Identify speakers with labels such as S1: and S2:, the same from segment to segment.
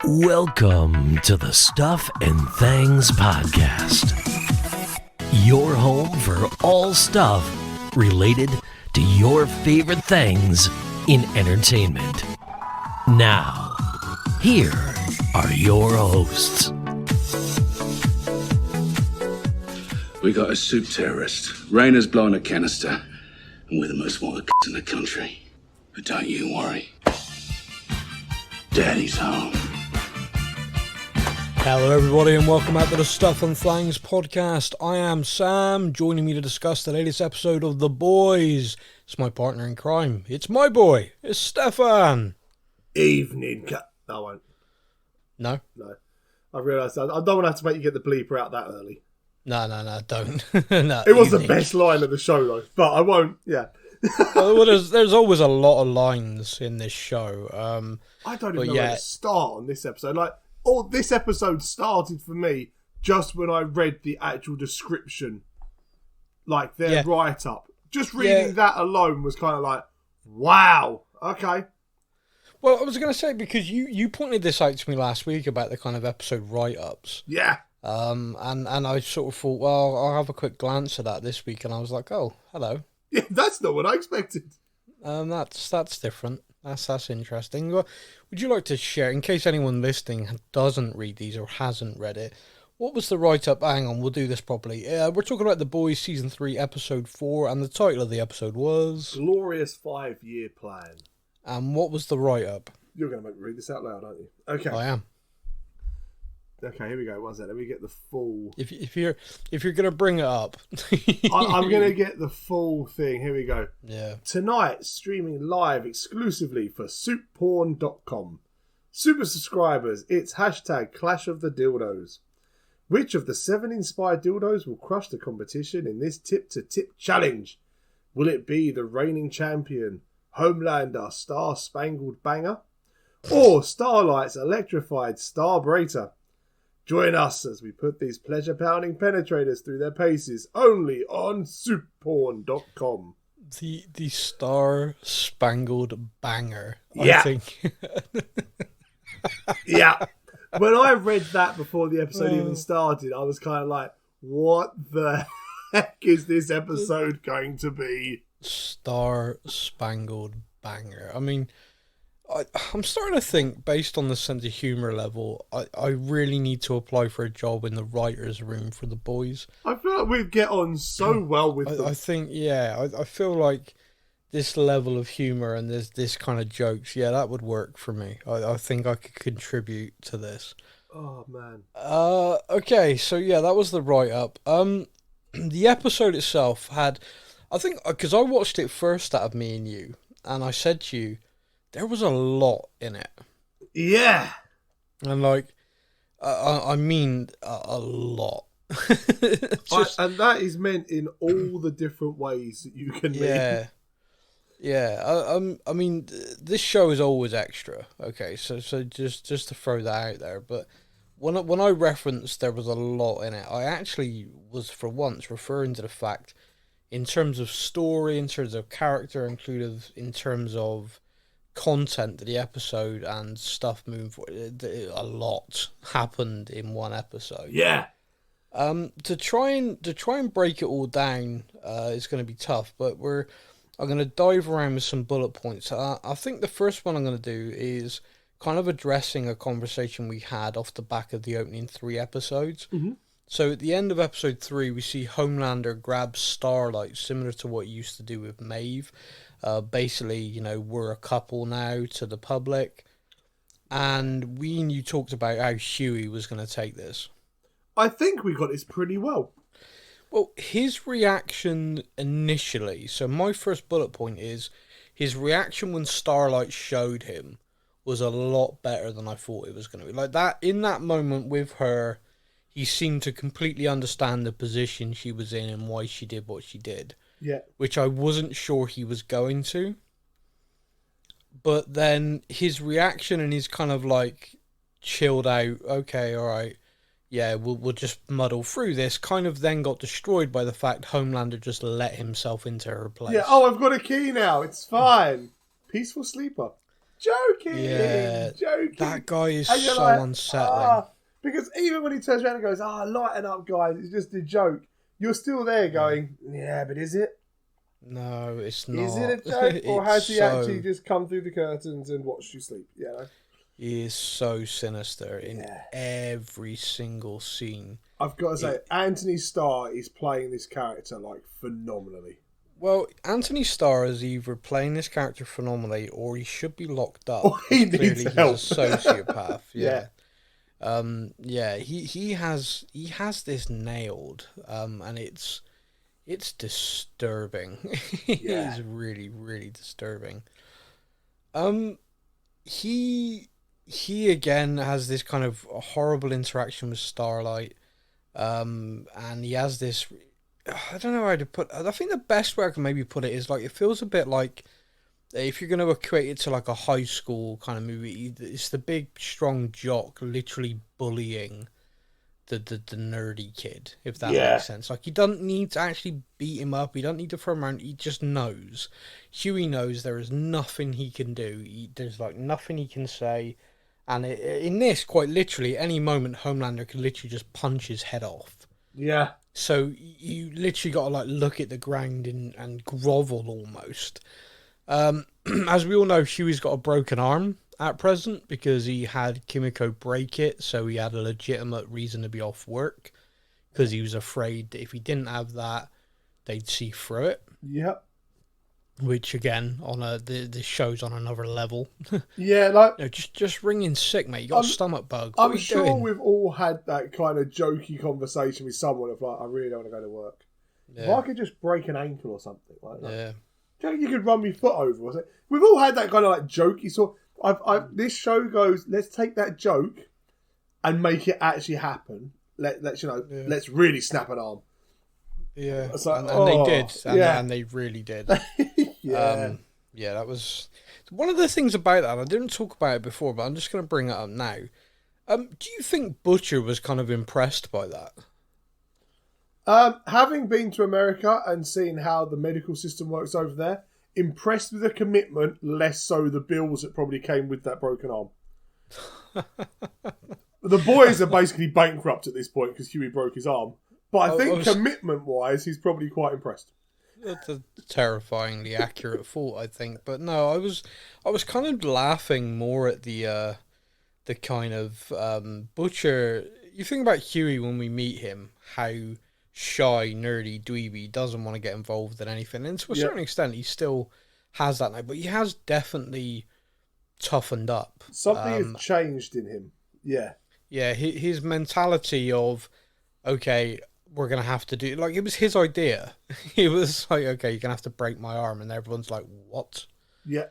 S1: Welcome to the Stuff and Things Podcast, your home for all stuff related to your favorite things in entertainment. Now, here are your hosts.
S2: We got a soup terrorist. Rainer's blowing a canister, and we're the most wanted in the country. But don't you worry. Daddy's home.
S3: Hello everybody and welcome back to the Stuff and Things Podcast. I am Sam, joining me to discuss the latest episode of The Boys. It's my partner in crime. It's my boy. It's Stefan.
S4: Evening, No, I won't.
S3: No?
S4: No. I realised I don't want to have to make you get the bleeper out that early.
S3: No, don't. No,
S4: it was the best line of the show though, but I won't, yeah.
S3: well, there's always a lot of lines in this show.
S4: I don't even know where to start on this episode. This episode started for me just when I read the actual description, like their write-up. Just reading that alone was kind of like, wow, okay.
S3: Well, I was going to say, because you pointed this out to me last week about the kind of episode write-ups.
S4: Yeah.
S3: And I sort of thought, well, I'll have a quick glance at that this week, and I was like, oh, hello.
S4: Yeah, that's not what I expected.
S3: That's different. That's interesting. Well, would you like to share, in case anyone listening doesn't read these or hasn't read it, what was the write-up? Hang on, we'll do this properly. We're talking about The Boys Season 3, Episode 4, and the title of the episode was...
S4: Glorious 5-Year Plan.
S3: And what was the write-up?
S4: You're going to make me read this out loud, aren't you? Okay.
S3: I am.
S4: Okay, here we go. One second. Let me get the full...
S3: If you're going to bring it up...
S4: I'm going to get the full thing. Here we go.
S3: Yeah.
S4: Tonight, streaming live exclusively for soupporn.com. Super subscribers, it's hashtag Clash of the Dildos. Which of the 7 inspired dildos will crush the competition in this tip-to-tip challenge? Will it be the reigning champion, Homelander Star Spangled Banger? Or Starlight's electrified Starbrater? Join us as we put these pleasure-pounding penetrators through their paces only on soupporn.com.
S3: The Star-Spangled Banger,
S4: yeah.
S3: I think.
S4: Yeah. When I read that before the episode even started, I was kind of like, what the heck is this episode going to be?
S3: Star-Spangled Banger. I mean... I'm starting to think, based on the sense of humour level, I really need to apply for a job in the writer's room for The Boys.
S4: I feel like we'd get on so well with them.
S3: I think, I feel like this level of humour and this kind of jokes, that would work for me. I think I could contribute to this.
S4: Oh, man.
S3: Okay, so that was the write-up. The episode itself had, I think, because I watched it first out of me and you, and I said to you, there was a lot in it.
S4: Yeah.
S3: And I mean a lot.
S4: And that is meant in all the different ways that you can mean.
S3: Yeah. I mean, this show is always extra. Okay, so just to throw that out there. But when I referenced there was a lot in it, I actually was for once referring to the fact, in terms of story, in terms of character, included in terms of content to the episode and stuff moving forward, a lot happened in one episode.
S4: Yeah.
S3: To try and break it all down is going to be tough, but I'm going to dive around with some bullet points. I think the first one I'm going to do is kind of addressing a conversation we had off the back of the opening 3 episodes. Mm-hmm. So at the end of episode 3, we see Homelander grab Starlight, similar to what he used to do with Maeve. Basically, we're a couple now to the public. And we and you talked about how Huey was going to take this.
S4: I think we got this pretty well.
S3: Well, his reaction initially, so my first bullet point is, his reaction when Starlight showed him was a lot better than I thought it was going to be. Like that, in that moment with her, he seemed to completely understand the position she was in and why she did what she did.
S4: Yeah.
S3: Which I wasn't sure he was going to. But then his reaction and his kind of chilled out, okay, all right, we'll just muddle through this, kind of then got destroyed by the fact Homelander just let himself into her place.
S4: Yeah, I've got a key now, it's fine. Peaceful sleeper. joking,
S3: Yeah,
S4: joking.
S3: that guy is
S4: And you're
S3: so
S4: like,
S3: unsettling.
S4: because even when he turns around and goes, lighten up, guys, it's just a joke. You're still there going, yeah, but is it?
S3: No, it's not.
S4: Is it a joke, or has he
S3: so...
S4: actually just come through the curtains and watched you sleep? You know?
S3: He is so sinister in every single scene.
S4: I've got to say, Anthony Starr is playing this character like phenomenally.
S3: Well, Anthony Starr is either playing this character phenomenally, or he should be locked up.
S4: Or he needs help.
S3: He's a sociopath.
S4: Yeah.
S3: He has this nailed, and it's disturbing.
S4: Yeah.
S3: It's really, really disturbing. He again has this kind of horrible interaction with Starlight, and he has this. I don't know how to put. I think the best way I can maybe put it is like it feels a bit like if you're going to equate it to like a high school kind of movie. It's the big strong jock literally bullying the nerdy kid, if that makes sense. Like he doesn't need to actually beat him up. He doesn't need to throw him around. He just knows. Huey knows there is nothing he can do. There's like nothing he can say. And in this, quite literally, any moment, Homelander could literally just punch his head off.
S4: Yeah.
S3: So you literally got to like look at the ground and grovel almost. As we all know, Huey's got a broken arm at present because he had Kimiko break it, so he had a legitimate reason to be off work because he was afraid that if he didn't have that, they'd see through it.
S4: Yep.
S3: Which again, on the show's on another level.
S4: Yeah, like
S3: No, just ringing sick, mate. You got a stomach bug.
S4: I'm sure we've all had that kind of jokey conversation with someone of like, I really don't want to go to work.
S3: Yeah.
S4: If I could just break an ankle or something like that.
S3: Yeah.
S4: Do you think you could run my foot over or something? We've all had that kind of like jokey sort. This show goes, let's take that joke and make it actually happen. Let's really snap an arm.
S3: Yeah,
S4: Like,
S3: and they did, and they really did.
S4: Yeah.
S3: That was one of the things about that. I didn't talk about it before, but I'm just going to bring it up now. Do you think Butcher was kind of impressed by that?
S4: Having been to America and seen how the medical system works over there, impressed with the commitment, less so the bills that probably came with that broken arm. The boys are basically bankrupt at this point because Huey broke his arm. But I think commitment-wise, he's probably quite impressed.
S3: That's a terrifyingly accurate thought, I think. But no, I was kind of laughing more at the kind of Butcher. You think about Huey when we meet him, how shy, nerdy, dweeby, doesn't want to get involved in anything. And to a certain extent, he still has that now. But he has definitely toughened up.
S4: Something has changed in him. Yeah.
S3: Yeah, his mentality of, okay, we're going to have to do... Like, it was his idea. He was like, okay, you're going to have to break my arm. And everyone's like, what?
S4: Yeah.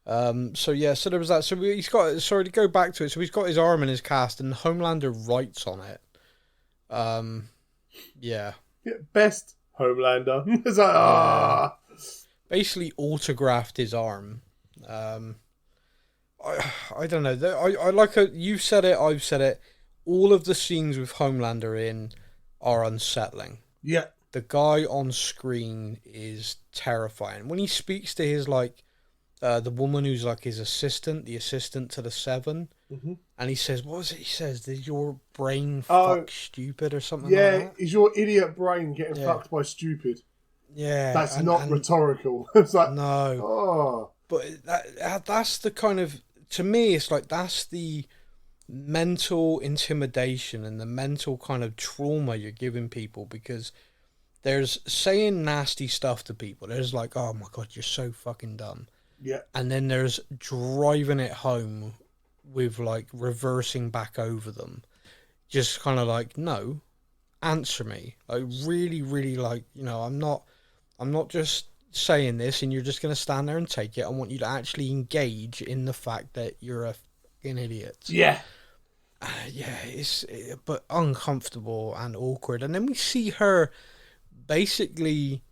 S3: So there was that. So he's got... Sorry, to go back to it. So he's got his arm in his cast and Homelander writes on it. Yeah.
S4: Best Homelander. It's like,
S3: Basically autographed his arm. I don't know. I like you've said it, I've said it. All of the scenes with Homelander in are unsettling.
S4: Yeah.
S3: The guy on screen is terrifying. When he speaks to his the woman who's like his assistant, the assistant to the Seven, and he says, what was it he says? Is your brain fuck stupid or something like that?
S4: Is your idiot brain getting fucked by stupid?
S3: Yeah.
S4: That's not rhetorical. It's like,
S3: no.
S4: Oh.
S3: But that's the kind of, to me, it's like that's the mental intimidation and the mental kind of trauma you're giving people, because there's saying nasty stuff to people. There's like, oh my God, you're so fucking dumb.
S4: Yeah.
S3: And then there's driving it home with like reversing back over them. Just kind of like, no, answer me. Like really, really like, I'm not just saying this and you're just going to stand there and take it. I want you to actually engage in the fact that you're a fucking idiot.
S4: Yeah.
S3: But uncomfortable and awkward. And then we see her basically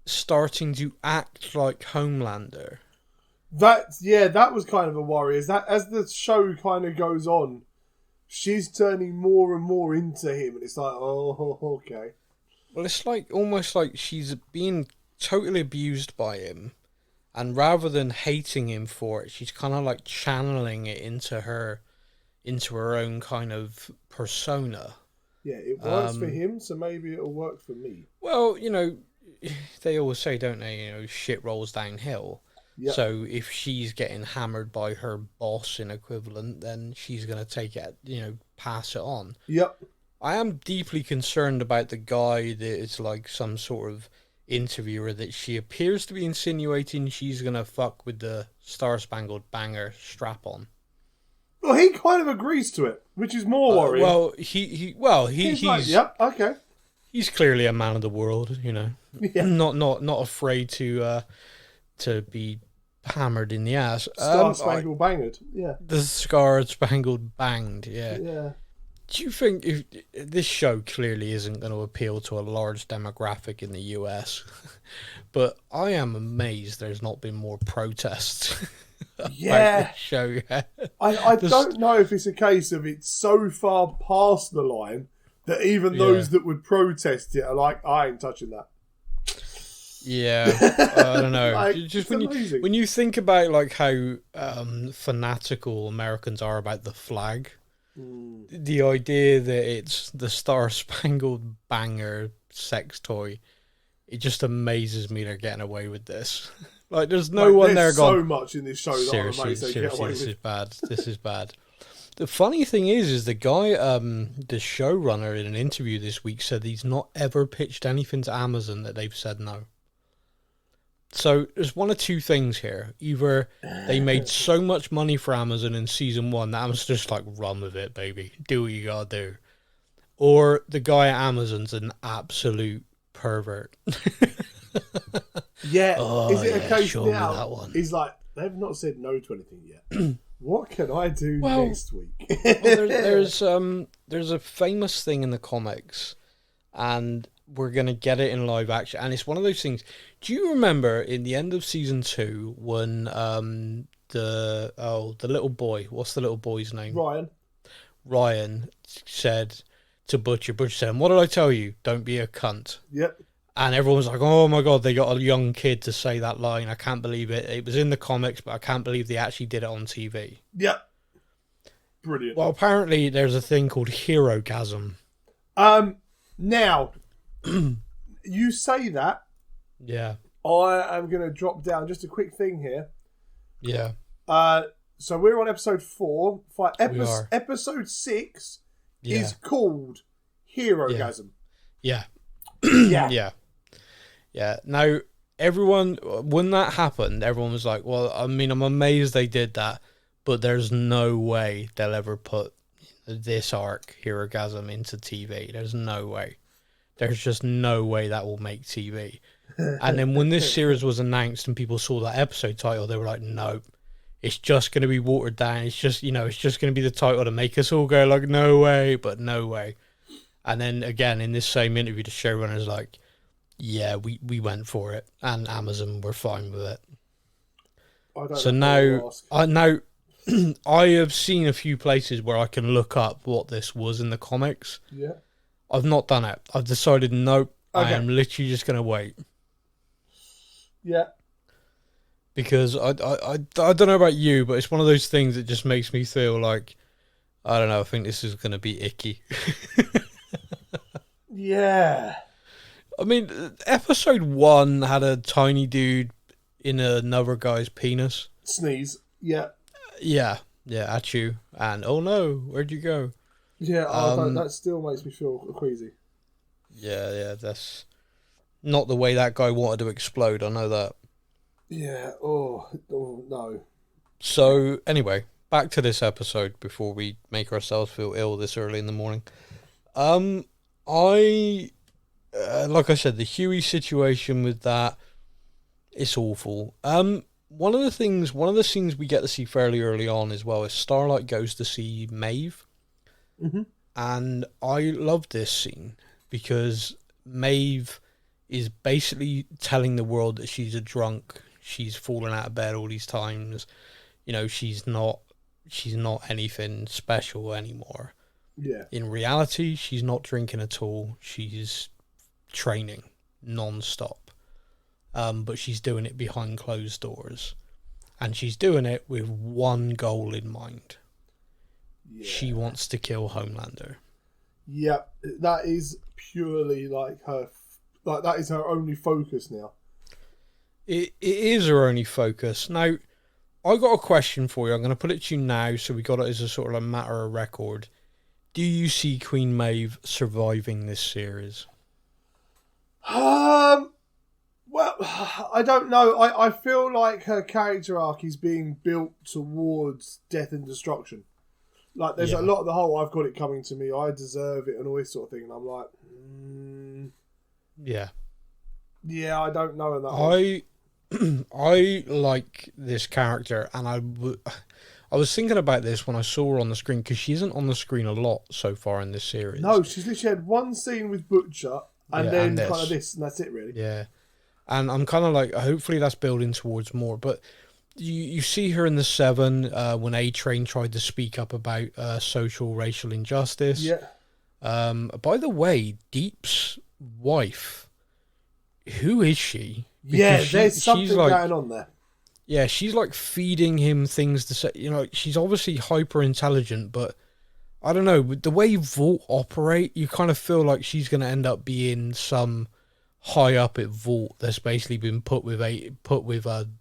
S3: starting to act like Homelander.
S4: That was kind of a worry. As the show kind of goes on, she's turning more and more into him, and it's like, oh, okay.
S3: Well, it's like almost like she's being totally abused by him, And rather than hating him for it, she's kind of like channeling it into her own kind of persona.
S4: Yeah, it works for him, so maybe it'll work for me.
S3: Well, they always say, don't they, shit rolls downhill. Yep. So if she's getting hammered by her boss in equivalent, then she's going to take it, pass it on.
S4: Yep.
S3: I am deeply concerned about the guy that is like some sort of interviewer that she appears to be insinuating she's going to fuck with the Star Spangled Banner strap on.
S4: Well, he kind of agrees to it, which is more worrying.
S3: He's
S4: like, yep, okay.
S3: He's clearly a man of the world,
S4: Yeah.
S3: Not afraid to be hammered in the ass.
S4: Star Spangled Bangered, yeah.
S3: The Star Spangled Banged, yeah.
S4: Yeah.
S3: Do you think if this show clearly isn't going to appeal to a large demographic in the US, but I am amazed there's not been more protests.
S4: Yeah.
S3: Show yet.
S4: I don't know if it's a case of it's so far past the line that even those that would protest it are like, I ain't touching that.
S3: Yeah, I don't know.
S4: Like,
S3: just when you think about like how fanatical Americans are about the flag, the idea that it's the Star Spangled Banner sex toy, it just amazes me they're getting away with this. Like, there's no one there going.
S4: So much in this show that I'm amazed they get away with.
S3: This is bad. This is bad. The funny thing is the guy, the showrunner, in an interview this week said he's not ever pitched anything to Amazon that they've said no. So there's one of two things here. Either they made so much money for Amazon in season 1 that Amazon's just like, run with it, baby. Do what you gotta do. Or the guy at Amazon's an absolute pervert.
S4: Yeah. Is it a case now?
S3: That one.
S4: He's like, they've not said no to anything yet. What can I do next week?
S3: There's a famous thing in the comics, and we're gonna get it in live action, and it's one of those things. Do you remember in the end of season 2 when the little boy, what's the little boy's name? Ryan said to Butcher said, "What did I tell you? Don't be a cunt."
S4: Yep.
S3: And everyone was like, "Oh my god, they got a young kid to say that line. I can't believe it. It was in the comics, but I can't believe they actually did it on TV."
S4: Yep. Brilliant.
S3: Well, apparently there's a thing called herogasm.
S4: Now, you say that.
S3: Yeah.
S4: I am going to drop down just a quick thing here.
S3: Yeah.
S4: So we're on episode 4. Episode 6 is called Herogasm.
S3: Yeah.
S4: Yeah.
S3: Yeah. Now, everyone, when that happened, everyone was like, well, I mean, I'm amazed they did that, but there's no way they'll ever put this arc, Herogasm, into TV. There's no way. There's just no way that will make TV. And then when this series was announced and people saw that episode title, they were like, no, it's just going to be watered down. It's just, it's just going to be the title to make us all go like, no way, but no way. And then again, in this same interview, the showrunner's like, yeah, we went for it, and Amazon were fine with it. So now, I have seen a few places where I can look up what this was in the comics.
S4: Yeah.
S3: I've not done it. I've decided, nope, okay. I am literally just going to wait.
S4: Yeah.
S3: Because I don't know about you, but it's one of those things that just makes me feel like, I don't know, I think this is going to be icky.
S4: Yeah.
S3: I mean, episode 1 had a tiny dude in another guy's penis.
S4: Sneeze. Yeah.
S3: Yeah, at you. And, oh no, where'd you go?
S4: Yeah, that still makes me feel queasy.
S3: Yeah, that's not the way that guy wanted to explode, I know that.
S4: Yeah, oh no.
S3: So, anyway, back to this episode before we make ourselves feel ill this early in the morning. Like I said, the Huey situation with that, it's awful. One of the scenes we get to see fairly early on as well is Starlight goes to see Maeve.
S4: Mm-hmm.
S3: And I love this scene because Maeve is basically telling the world that she's a drunk. She's fallen out of bed all these times. She's not anything special anymore.
S4: Yeah.
S3: In reality, she's not drinking at all. She's training non-stop. but she's doing it behind closed doors. And she's doing it with one goal in mind. Yeah. She wants to kill Homelander.
S4: Yeah, that is purely like her... Like, that is her only focus now.
S3: It is her only focus. Now, I got a question for you. I'm going to put it to you now, so we got it as a sort of a matter of record. Do you see Queen Maeve surviving this series?
S4: Well, I don't know. I feel like her character arc is being built towards death and destruction. Like, there's a lot of the whole, I've got it coming to me, I deserve it, and all this sort of thing. And I'm like,
S3: yeah.
S4: Yeah, I don't know. That
S3: I like this character, and I was thinking about this when I saw her on the screen, because she isn't on the screen a lot so far in this series.
S4: No, she's literally had one scene with Butcher, and then kind of this, and that's it, really.
S3: Yeah. And I'm kind of like, hopefully that's building towards more. But you see her in the 7 when A-Train tried to speak up about social, racial injustice.
S4: Yeah.
S3: By the way, Deep's wife, who is she?
S4: Because there's something going on there.
S3: Yeah, she's like feeding him things to say. You know, she's obviously hyper intelligent, but I don't know. With the way Vault operate, you kind of feel like she's going to end up being some high up at Vault that's basically been put with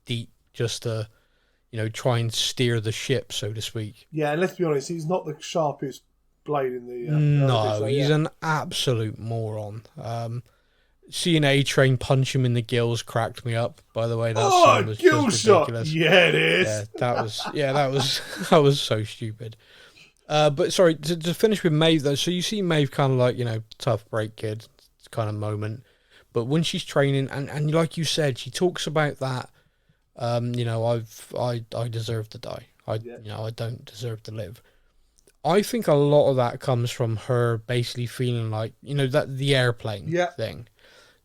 S3: Deep just to, you know, try and steer the ship, so to speak.
S4: Yeah, and let's be honest, he's not the sharpest blade in the.
S3: No, he's an absolute moron. Seeing A-Train punch him in the gills cracked me up. By the way, that scene was
S4: gill
S3: just
S4: shot.
S3: ridiculous.
S4: Yeah, it is.
S3: That was so stupid. But sorry, to finish with Maeve though. So you see Maeve kind of like, you know, tough break kid kind of moment. But when she's training, and like you said, she talks about that. You know, I deserve to die. You know, I don't deserve to live. I think a lot of that comes from her basically feeling like, you know, that the airplane thing.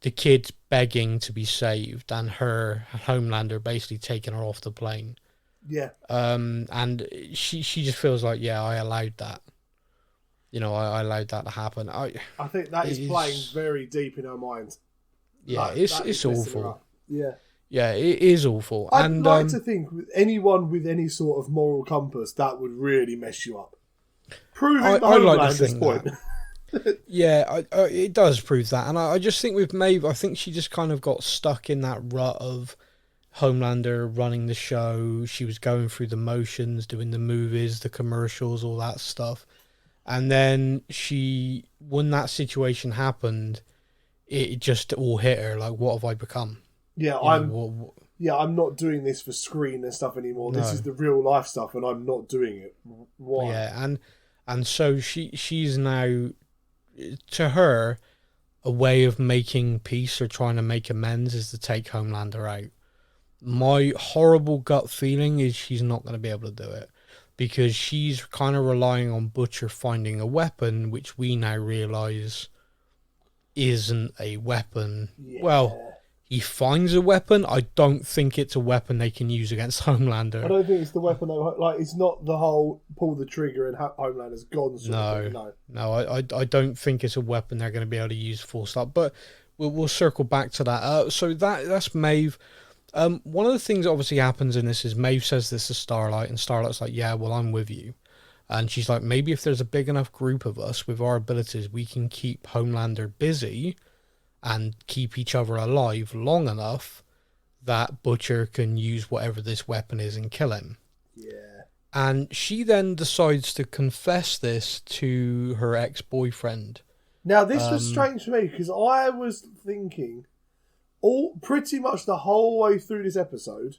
S3: The kid begging to be saved, and her Homelander basically taking her off the plane.
S4: Yeah.
S3: And she just feels like, I allowed that. You know, I allowed that to happen. I
S4: think that is playing very deep in her mind.
S3: Yeah, like, it's awful.
S4: Yeah.
S3: Yeah, it is awful.
S4: I'd like to think with anyone with any sort of moral compass, that would really mess you up. Proving Homelander's point.
S3: Yeah, it does prove that. And I just think with Maeve, I think she just kind of got stuck in that rut of Homelander running the show. She was going through the motions, doing the movies, the commercials, all that stuff. And then when that situation happened, it just all hit her. Like, what have I become?
S4: Yeah, I'm not doing this for screen and stuff anymore. No. This is the real life stuff, and I'm not doing it. Why?
S3: Yeah, and so she's now, to her, a way of making peace or trying to make amends is to take Homelander out. My horrible gut feeling is she's not going to be able to do it, because she's kind of relying on Butcher finding a weapon, which we now realise isn't a weapon. Yeah. Well, he finds a weapon. I don't think it's a weapon they can use against Homelander.
S4: I don't think it's the weapon like, it's not the whole pull the trigger and Homelander's gone.
S3: No, I don't think it's a weapon they're going to be able to use full stop. But we'll circle back to that. So that's Maeve. One of the things that obviously happens in this is Maeve says this to Starlight, and Starlight's like, yeah, well, I'm with you. And she's like, maybe if there's a big enough group of us with our abilities, we can keep Homelander busy and keep each other alive long enough that Butcher can use whatever this weapon is and kill him.
S4: Yeah.
S3: And she then decides to confess this to her ex-boyfriend.
S4: Now, this was strange for me, because I was thinking pretty much the whole way through this episode,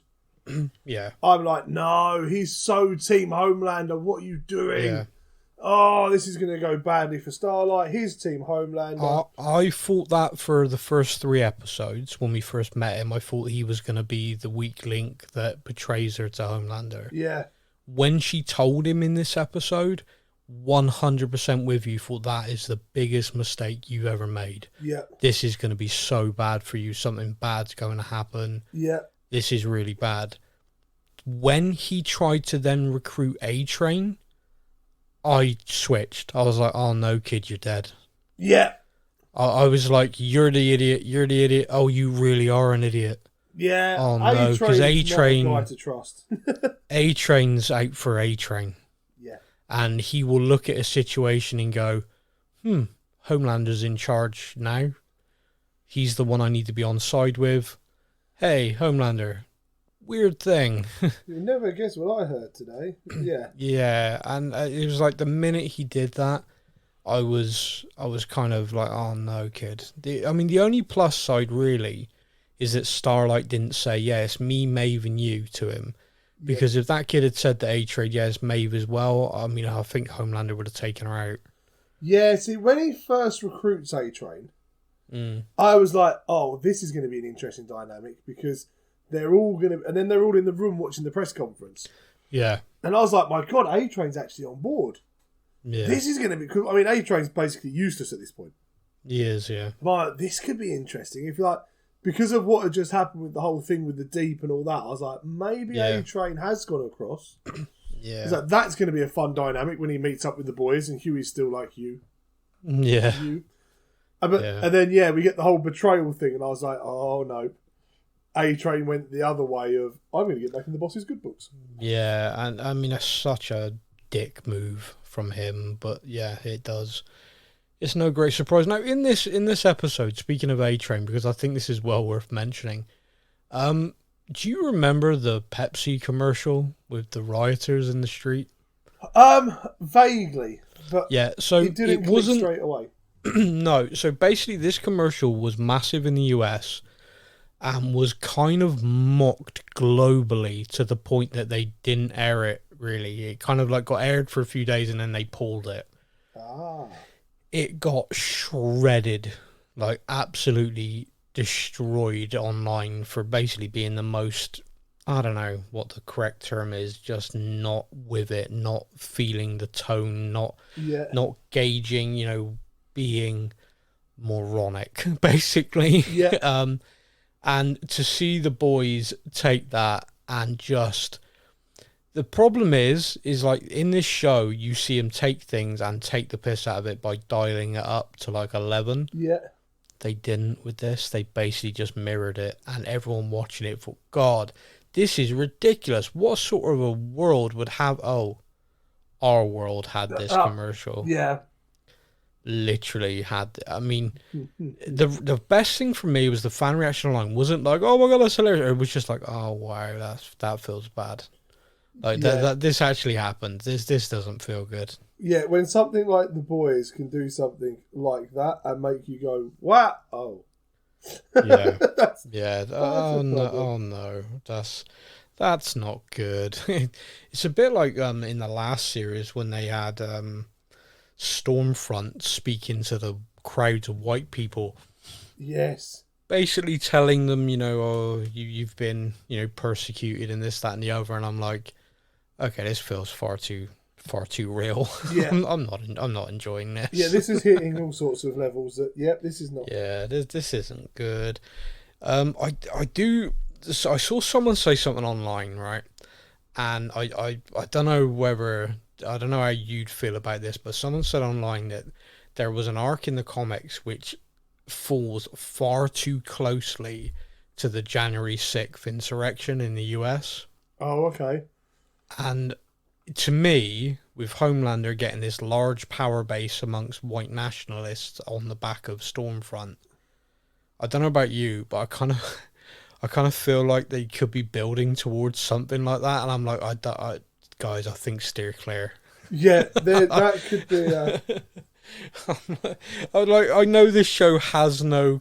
S3: yeah,
S4: I'm like, no, he's so Team Homelander, what are you doing?
S3: Yeah.
S4: Oh, this is going to go badly for Starlight. He's Team Homelander.
S3: I thought that for the first 3 episodes, when we first met him, I thought he was going to be the weak link that betrays her to Homelander.
S4: Yeah.
S3: When she told him in this episode, 100% with you, thought that is the biggest mistake you've ever made.
S4: Yeah.
S3: This is going to be so bad for you. Something bad's going to happen.
S4: Yeah.
S3: This is really bad. When he tried to then recruit A-Train, I switched. I was like, oh no, kid, you're dead.
S4: Yeah.
S3: I was like, you're the idiot. You're the idiot. Oh, you really are an idiot.
S4: Yeah.
S3: Oh no, because
S4: A-Train's not a guy to trust.
S3: A-Train's out for A-Train.
S4: Yeah.
S3: And he will look at a situation and go, Homelander's in charge now. He's the one I need to be on side with. Hey, Homelander, weird thing.
S4: You'll never guess what I heard today. Yeah.
S3: Yeah, and it was like the minute he did that, I was kind of like, oh no, kid. The only plus side really is that Starlight didn't say, yeah, it's me, Maeve, and you to him. Because if that kid had said to A-Trade, yeah, it's Maeve as well, I mean, I think Homelander would have taken her out.
S4: Yeah, see, when he first recruits A-Train, I was like, oh, this is going to be an interesting dynamic because they're all going to... And then they're all in the room watching the press conference.
S3: Yeah.
S4: And I was like, my God, A-Train's actually on board.
S3: Yeah.
S4: This is going to be cool. I mean, A-Train's basically useless at this point.
S3: He is, yeah.
S4: But this could be interesting. If you like, because of what had just happened with the whole thing with the Deep and all that, I was like, maybe A-Train has gone across.
S3: Yeah.
S4: Like, that's going to be a fun dynamic when he meets up with the boys and Huey's still like, you.
S3: Yeah.
S4: You. And then, we get the whole betrayal thing, and I was like, oh no. A-Train went the other way of, I'm going to get back in the boss's good books.
S3: Yeah, and I mean, that's such a dick move from him, but yeah, it does. It's no great surprise. Now, in this episode, speaking of A-Train, because I think this is well worth mentioning, do you remember the Pepsi commercial with the rioters in the street?
S4: Vaguely, but
S3: yeah, so
S4: it didn't click straight away.
S3: No, so basically this commercial was massive in the US and was kind of mocked globally to the point that they didn't air it, really. It kind of like got aired for a few days and then they pulled it. It got shredded, like absolutely destroyed online for basically being the most, I don't know what the correct term is, just not with it, not feeling the tone, not gauging, being moronic, basically.
S4: Yeah.
S3: And to see the boys take that and just... The problem is like in this show, you see him take things and take the piss out of it by dialing it up to like 11.
S4: Yeah.
S3: They didn't with this. They basically just mirrored it, and everyone watching it thought, God, this is ridiculous. What sort of a world would have... Oh, our world had this commercial.
S4: Yeah.
S3: Literally had... I mean, the best thing for me was the fan reaction line wasn't like, oh my God, that's hilarious. It was just like, oh wow, that feels bad. Like that this actually happened. This doesn't feel good.
S4: Yeah, when something like The Boys can do something like that and make you go, what? Oh.
S3: Yeah. Yeah. Oh no. That's not good. It's a bit like in the last series when they had Stormfront speaking to the crowds of white people.
S4: Yes.
S3: Basically telling them, you've been, persecuted and this, that, and the other, and I'm like, okay, this feels far too real.
S4: Yeah.
S3: I'm not enjoying this.
S4: Yeah, this is hitting all sorts of levels that, this is not.
S3: Yeah, this isn't good. I saw someone say something online, right? And I don't know how you'd feel about this, but someone said online that there was an arc in the comics which falls far too closely to the January 6th insurrection in the US.
S4: Oh, okay.
S3: And to me, with Homelander getting this large power base amongst white nationalists on the back of Stormfront, I don't know about you, but I kind of feel like they could be building towards something like that, and I'm like, guys, I think steer clear.
S4: Yeah, that could be.
S3: I know this show has no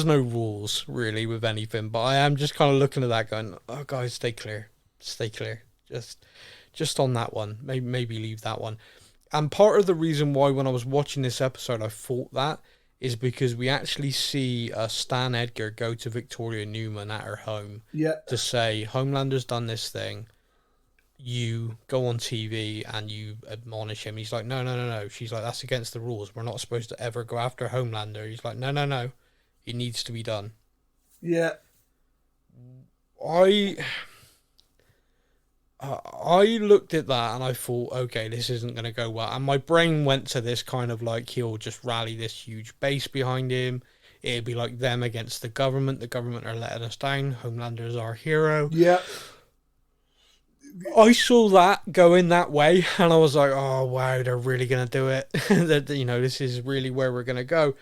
S3: rules really with anything, but I am just kind of looking at that going, oh guys, stay clear, just on that one, maybe leave that one. And part of the reason why when I was watching this episode I thought that is because we actually see Stan Edgar go to Victoria Newman at her home to say, Homelander's done this thing, you go on TV and you admonish him. He's like, no. She's like, that's against the rules. We're not supposed to ever go after Homelander. He's like, no. It needs to be done. Yeah. I I looked at that and I thought, okay, this isn't going to go well. And my brain went to this kind of like, he'll just rally this huge base behind him. It'd be like them against the government. The government are letting us down. Homelander's our hero.
S4: Yeah.
S3: I saw that going that way, and I was like, oh, wow, they're really going to do it. That, you know, this is really where we're going to go.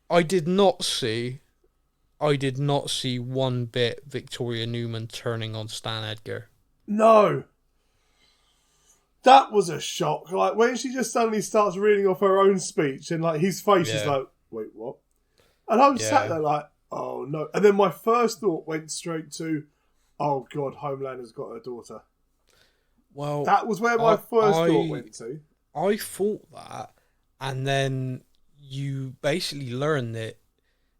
S3: I did not see one bit Victoria Newman turning on Stan Edgar.
S4: No. That was a shock. Like, when she just suddenly starts reading off her own speech, and, like, his face is like, wait, what? And I was sat there like, oh, no. And then my first thought went straight to, oh, God, Homelander's got her daughter.
S3: Well,
S4: that was where my first thought went to.
S3: I thought that, and then you basically learn that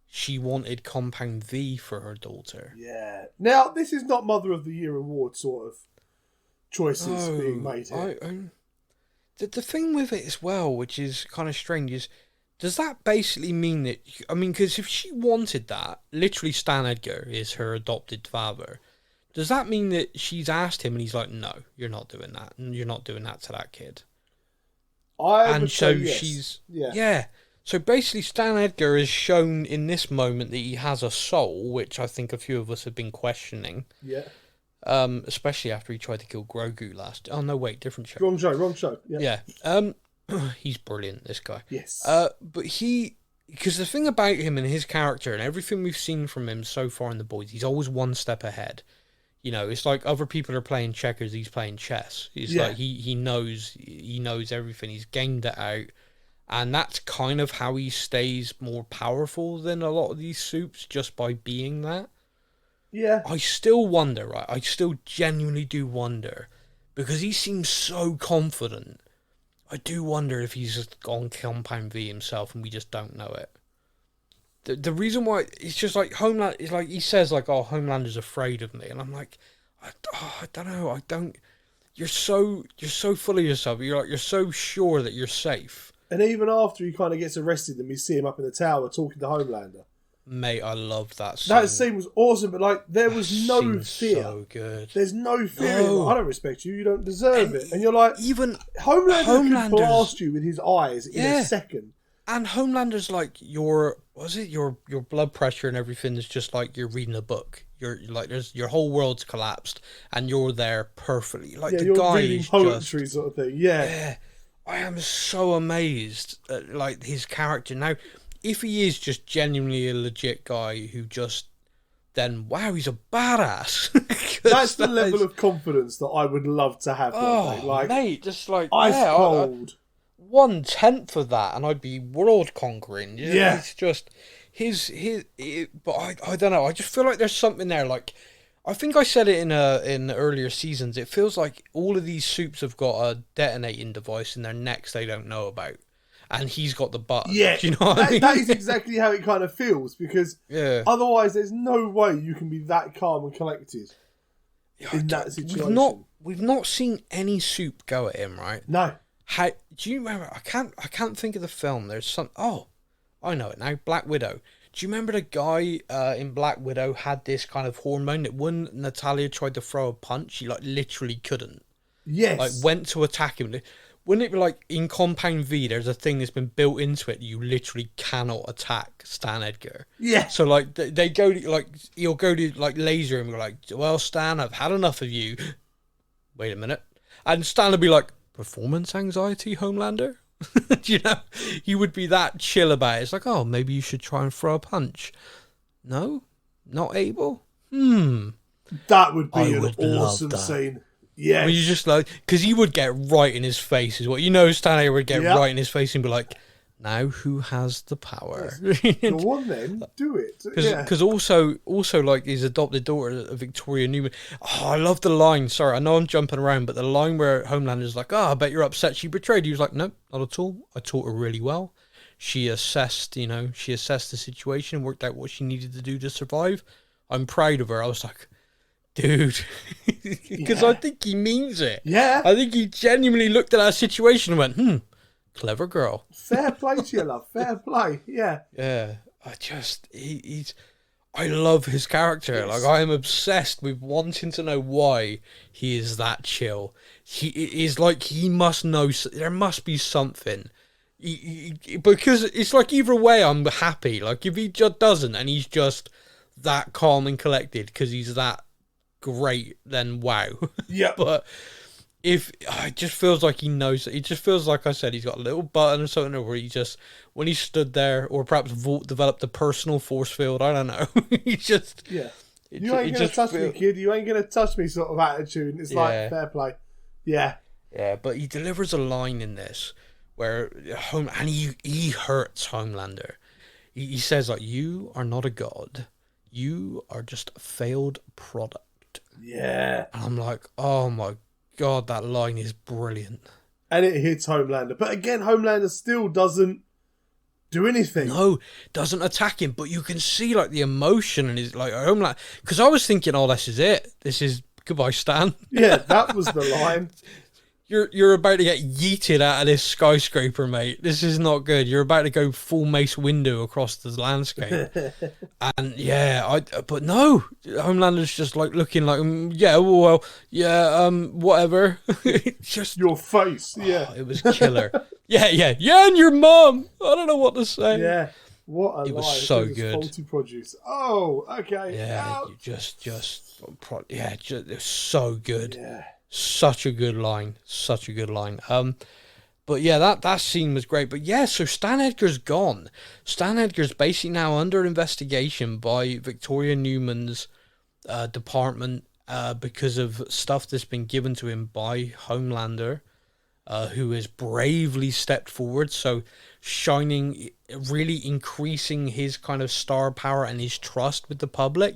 S3: she wanted Compound V for her daughter.
S4: Yeah. Now, this is not Mother of the Year award sort of choices being made here.
S3: The thing with it as well, which is kind of strange, is does that basically mean that... I mean, because if she wanted that, literally Stan Edgar is her adopted father, does that mean that she's asked him and he's like, no, you're not doing that, and you're not doing that to that kid?
S4: Yes.
S3: Yeah. So basically, Stan Edgar is shown in this moment that he has a soul, which I think a few of us have been questioning.
S4: Yeah.
S3: Especially after he tried to kill Grogu last. Oh no, wait, different show.
S4: Wrong show. Yeah.
S3: He's brilliant, this guy.
S4: Yes.
S3: But because the thing about him and his character and everything we've seen from him so far in The Boys, he's always one step ahead. You know, it's like other people are playing checkers, he's playing chess. It's like he knows everything. He's gamed it out. And that's kind of how he stays more powerful than a lot of these soups, just by being that.
S4: Yeah.
S3: I still wonder, right? I still genuinely do wonder, because he seems so confident. I do wonder if he's just on Compound V himself and we just don't know it. The reason why, it's just like Homeland, it's like he says like, oh, Homelander's afraid of me. And I'm like, I don't know. You're so full of yourself. You're so sure that you're safe.
S4: And even after he kind of gets arrested and we see him up in the tower talking to Homelander.
S3: Mate, I love that scene.
S4: That scene was awesome, but like there was no fear.
S3: So good.
S4: There's no fear. No. I don't respect you. You don't deserve it. And you're like,
S3: even
S4: Homelander can blast you with his eyes in a second.
S3: And Homelander's like, your blood pressure and everything is just like you're reading a book. You're like, your whole world's collapsed and you're there perfectly. Like the
S4: you're
S3: guy
S4: reading
S3: is
S4: poetry
S3: just,
S4: sort of thing. Yeah.
S3: I am so amazed at like his character. Now, if he is just genuinely a legit guy who just then, wow, he's a badass.
S4: That's the level of confidence that I would love to have. Like,
S3: mate, just like
S4: ice cold.
S3: 1/10 of that, and I'd be world conquering.
S4: Yeah,
S3: it's just but I don't know. I just feel like there's something there. Like, I think I said it in earlier seasons. It feels like all of these soups have got a detonating device in their necks they don't know about, and he's got the button.
S4: Yeah,
S3: do you know what I mean?
S4: That is exactly how it kind of feels, because otherwise there's no way you can be that calm and collected in that situation.
S3: We've not seen any soup go at him, right?
S4: No.
S3: How do you remember? I can't think of the film. There's some. Oh, I know it now. Black Widow. Do you remember the guy in Black Widow had this kind of hormone that when Natalia tried to throw a punch, she like literally couldn't.
S4: Yes.
S3: Like went to attack him. Wouldn't it be like in Compound V? There's a thing that's been built into it. You literally cannot attack Stan Edgar.
S4: Yeah.
S3: So like they go to, like he'll go to like laser him and go like, well, Stan, I've had enough of you. Wait a minute, and Stan will be like, performance anxiety, Homelander? You know, he would be that chill about it. It's like, oh, maybe you should try and throw a punch. No? Not able?
S4: That would be an awesome scene. Yeah.
S3: You just like, because he would get right in his face, is what you know. Stanley would get right in his face and be like, now who has the power?
S4: Go on then, do it.
S3: Because also like his adopted daughter, Victoria Newman. Oh, I love the line. Sorry, I know I'm jumping around, but the line where Homelander's like, I bet you're upset she betrayed you. He was like, no, not at all. I taught her really well. She assessed the situation, worked out what she needed to do to survive. I'm proud of her. I was like, dude, because I think he means it.
S4: Yeah.
S3: I think he genuinely looked at that situation and went, clever girl.
S4: Fair play to you, love. Fair play. Yeah.
S3: Yeah. He's. I love his character.
S4: Yes.
S3: Like, I am obsessed with wanting to know why he is that chill. He is like, he must know, there must be something. Because it's like, either way, I'm happy. Like, if he just doesn't, and he's just that calm and collected because he's that great, then wow.
S4: Yeah.
S3: But if it just feels like he knows, it just feels like I said, he's got a little button or something, where he just, when he stood there, or perhaps developed a personal force field, I don't know. He just,
S4: you ain't gonna touch me, kid. You ain't gonna touch me, sort of attitude. It's like fair play. Yeah,
S3: but he delivers a line in this where and he hurts Homelander. He says, like, you are not a god. You are just a failed product.
S4: Yeah.
S3: And I'm like, oh my God, that line is brilliant.
S4: And it hits Homelander. But again, Homelander still doesn't do anything.
S3: No, doesn't attack him, but you can see, like, the emotion, and he's like, Homelander. Because I was thinking, oh, this is it. This is goodbye, Stan.
S4: Yeah, that was the line.
S3: You're about to get yeeted out of this skyscraper, mate. This is not good. You're about to go full Mace Windu across the landscape. And but no, Homelander's just like looking like, whatever. Just
S4: your face, yeah.
S3: It was killer. yeah, and your mum. I don't know what to say.
S4: Yeah, what a lie.
S3: It was so good.
S4: Faulty produce. Oh, okay.
S3: Yeah,
S4: Ouch.
S3: it was so good.
S4: Yeah.
S3: Such a good line. But yeah, that scene was great. But yeah, so Stan Edgar's gone. Stan Edgar's basically now under investigation by Victoria Newman's department because of stuff that's been given to him by Homelander, who has bravely stepped forward. So really increasing his kind of star power and his trust with the public,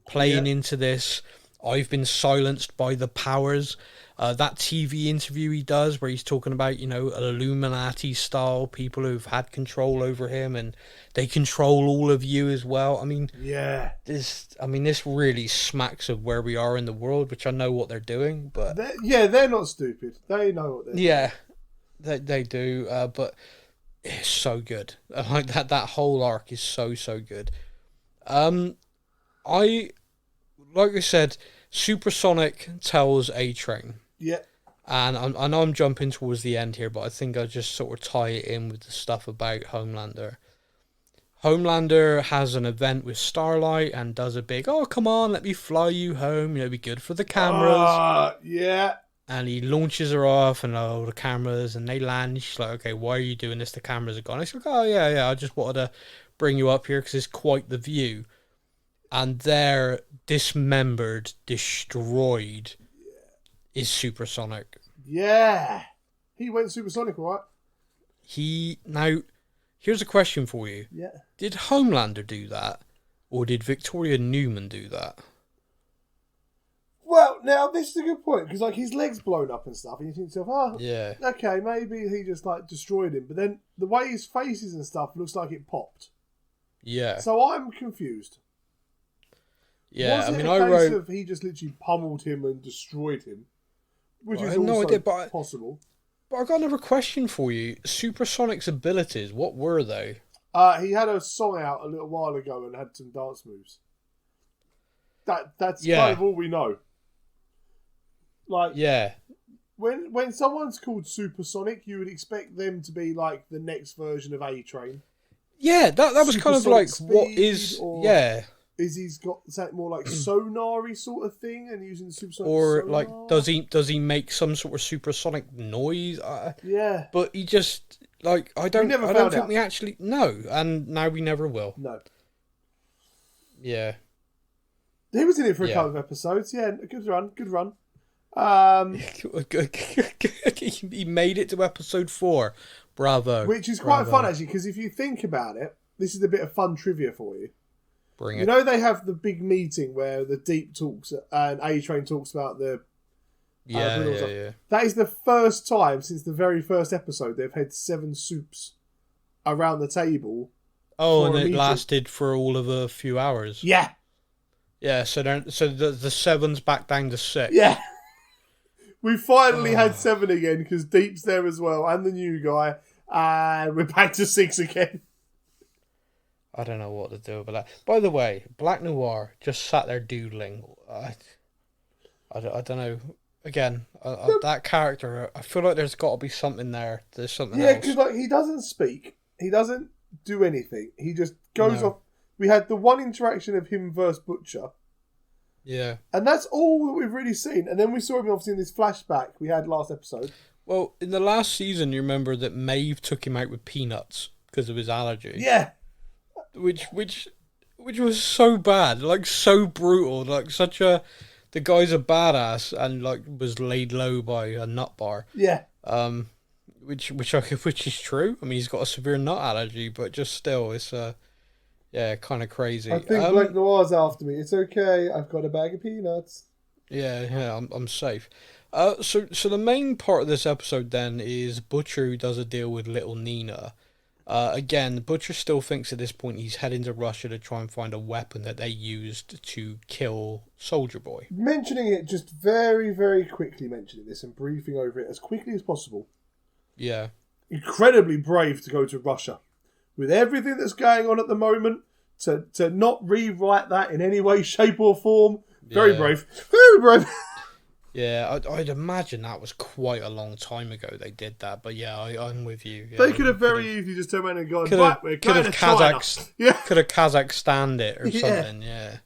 S3: playing into this. I've been silenced by the powers. That TV interview he does where he's talking about, Illuminati style people who've had control over him and they control all of you as well. I mean, this really smacks of where we are in the world, which I know what they're doing, but
S4: they're not stupid. They know what they're doing.
S3: Yeah, they do. But it's so good. Like that whole arc is so good. Like I said, Supersonic tells A-Train.
S4: Yeah.
S3: And I know I'm jumping towards the end here, but I think I'll just sort of tie it in with the stuff about Homelander. Homelander has an event with Starlight and does a big, oh, come on, let me fly you home. Be good for the cameras.
S4: Yeah.
S3: And he launches her off and the cameras, and they land. And she's like, okay, why are you doing this? The cameras are gone. He's like, oh, yeah, I just wanted to bring you up here because it's quite the view. And they're dismembered, destroyed, is Supersonic.
S4: Yeah. He went Supersonic, right?
S3: Now, here's a question for you.
S4: Yeah.
S3: Did Homelander do that? Or did Victoria Newman do that?
S4: Well, now, this is a good point, because, like, his leg's blown up and stuff, and you think to yourself,
S3: yeah,
S4: okay, maybe he just, like, destroyed him. But then the way his face is and stuff looks like it popped.
S3: Yeah.
S4: So I'm confused.
S3: Yeah,
S4: Was it a case of he just literally pummeled him and destroyed him? Which is also possible.
S3: But I got another question for you. Supersonic's abilities, what were they?
S4: He had a song out a little while ago and had some dance moves. That's kind of all we know. Like,
S3: yeah.
S4: When someone's called Supersonic, you would expect them to be like the next version of A-Train.
S3: Yeah, that was kind of like, what is... Yeah.
S4: Is he's got something more like sonar-y sort of thing and using the supersonic
S3: or
S4: sonar?
S3: Like does he make some sort of supersonic noise?
S4: Yeah,
S3: but he just like I don't think we actually know, and now we never will.
S4: No.
S3: Yeah.
S4: He was in it for a couple of episodes. Yeah, good run.
S3: He made it to episode 4. Bravo.
S4: Which is quite fun actually, because if you think about it, this is a bit of fun trivia for you.
S3: You
S4: know they have the big meeting where the Deep talks and A-Train talks about the...
S3: Yeah.
S4: That is the first time since the very first episode they've had 7 soups around the table.
S3: Oh, and it lasted for all of a few hours.
S4: Yeah.
S3: Yeah, so the 7's back down to 6.
S4: Yeah. We finally had 7 again because Deep's there as well and the new guy. And we're back to 6 again.
S3: I don't know what to do about that. By the way, Black Noir just sat there doodling. I don't know. Again, that character, I feel like there's got to be something there. There's something else.
S4: Yeah, because like he doesn't speak. He doesn't do anything. He just goes off. We had the one interaction of him versus Butcher.
S3: Yeah.
S4: And that's all that we've really seen. And then we saw him obviously in this flashback we had last episode.
S3: Well, in the last season, you remember that Maeve took him out with peanuts because of his allergy.
S4: Yeah.
S3: Which was so bad, like so brutal, like such a... The guy's a badass and like was laid low by a nut bar.
S4: Yeah.
S3: Which is true. I mean, he's got a severe nut allergy, but just still, it's kind of crazy.
S4: I think Black Noir's after me. It's okay. I've got a bag of peanuts.
S3: Yeah, I'm safe. So the main part of this episode then is Butcher, who does a deal with Little Nina. Again, Butcher still thinks at this point he's heading to Russia to try and find a weapon that they used to kill Soldier Boy.
S4: Mentioning it, just very, very quickly mentioning this and briefing over it as quickly as possible.
S3: Yeah.
S4: Incredibly brave to go to Russia. With everything that's going on at the moment, to not rewrite that in any way, shape or form. Very brave. Very brave.
S3: Yeah, I'd imagine that was quite a long time ago they did that, but yeah, I'm with you. Yeah,
S4: they could have very easily just turned around and gone, right, we're going to China.
S3: Could have Kazakhstan it or something, yeah.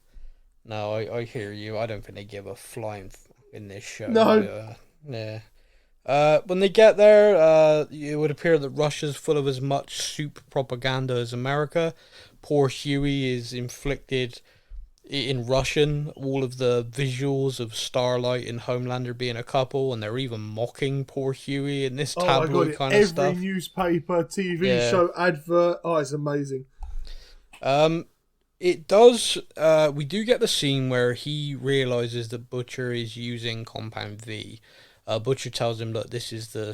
S3: No, I hear you. I don't think they give a flying in this show.
S4: No.
S3: Yeah. When they get there, it would appear that Russia's full of as much soup propaganda as America. Poor Huey is inflicted... in Russian, all of the visuals of Starlight and Homelander being a couple, and they're even mocking poor Huey in this tabloid kind of stuff.
S4: Every newspaper, TV show, advert. Oh, it's amazing.
S3: It does. We do get the scene where he realizes that Butcher is using Compound V. Butcher tells him, "Look, this is the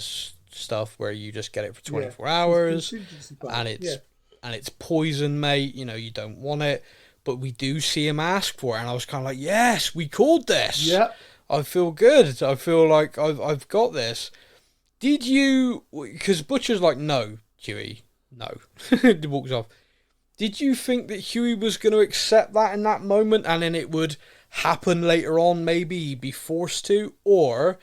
S3: stuff where you just get it for 24 hours, and it's poison, mate. You know, you don't want it." But we do see him ask for it, and I was kind of like, yes, we called this.
S4: Yeah.
S3: I feel good. I feel like I've got this. Did you... Because Butcher's like, no, Huey, no. He walks off. Did you think that Huey was going to accept that in that moment, and then it would happen later on, maybe he'd be forced to? Or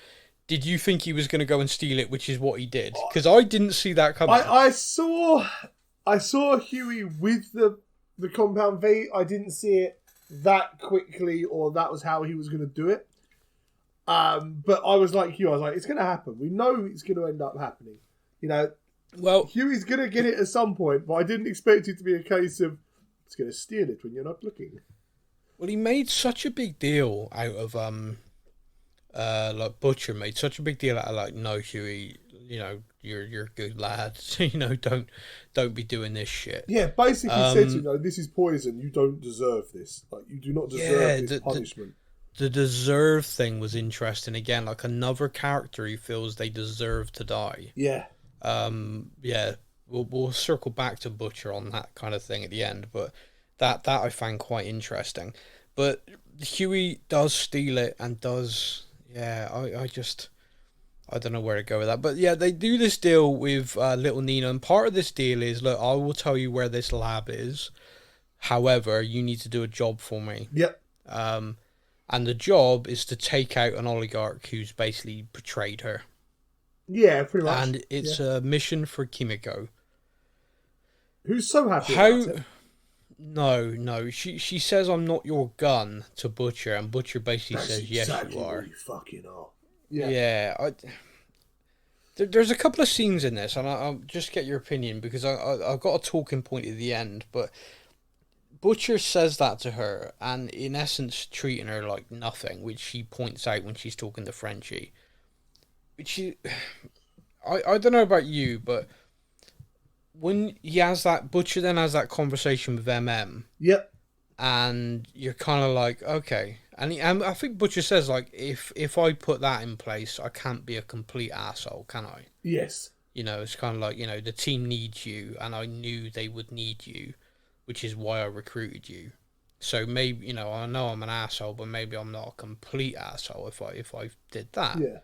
S3: did you think he was going to go and steal it, which is what he did? Because I didn't see that coming.
S4: I saw Huey with the Compound V. I didn't see it that quickly, or that was how he was going to do it. But I was like Huey. I was like, it's going to happen. We know it's going to end up happening. You know,
S3: well,
S4: Huey's going to get it at some point, but I didn't expect it to be a case of it's going to steal it when you're not looking.
S3: Well, he made such a big deal out of like Butcher made such a big deal out of like, no, Huey, you know, you're a good lad. You know, don't be doing this shit.
S4: Yeah, basically said, you know, this is poison. You don't deserve this. Like, you do not deserve this punishment.
S3: The deserve thing was interesting. Again, like another character he feels they deserve to die.
S4: Yeah.
S3: Yeah. We'll circle back to Butcher on that kind of thing at the end, but that I found quite interesting. But Huey does steal it and does. Yeah, I don't know where to go with that. But yeah, they do this deal with Little Nina, and part of this deal is, look, I will tell you where this lab is. However, you need to do a job for me.
S4: Yep.
S3: And the job is to take out an oligarch who's basically betrayed her.
S4: Yeah, pretty much.
S3: And it's a mission for Kimiko.
S4: Who's so happy about it?
S3: No. She says, I'm not your gun to Butcher, and Butcher basically says, yes,
S4: exactly
S3: you are.
S4: What you fucking are.
S3: Yeah, there's a couple of scenes in this, and I'll just get your opinion, because I've got a talking point at the end, but Butcher says that to her, and in essence treating her like nothing, which she points out when she's talking to Frenchie. I don't know about you, but when Butcher then has that conversation with MM.
S4: Yep.
S3: And you're kind of like, okay. And I think Butcher says, like, if I put that in place, I can't be a complete asshole, can I?
S4: Yes.
S3: You know, it's kind of like, you know, the team needs you, and I knew they would need you, which is why I recruited you. So maybe, you know I'm an asshole, but maybe I'm not a complete asshole if I did that.
S4: Yeah.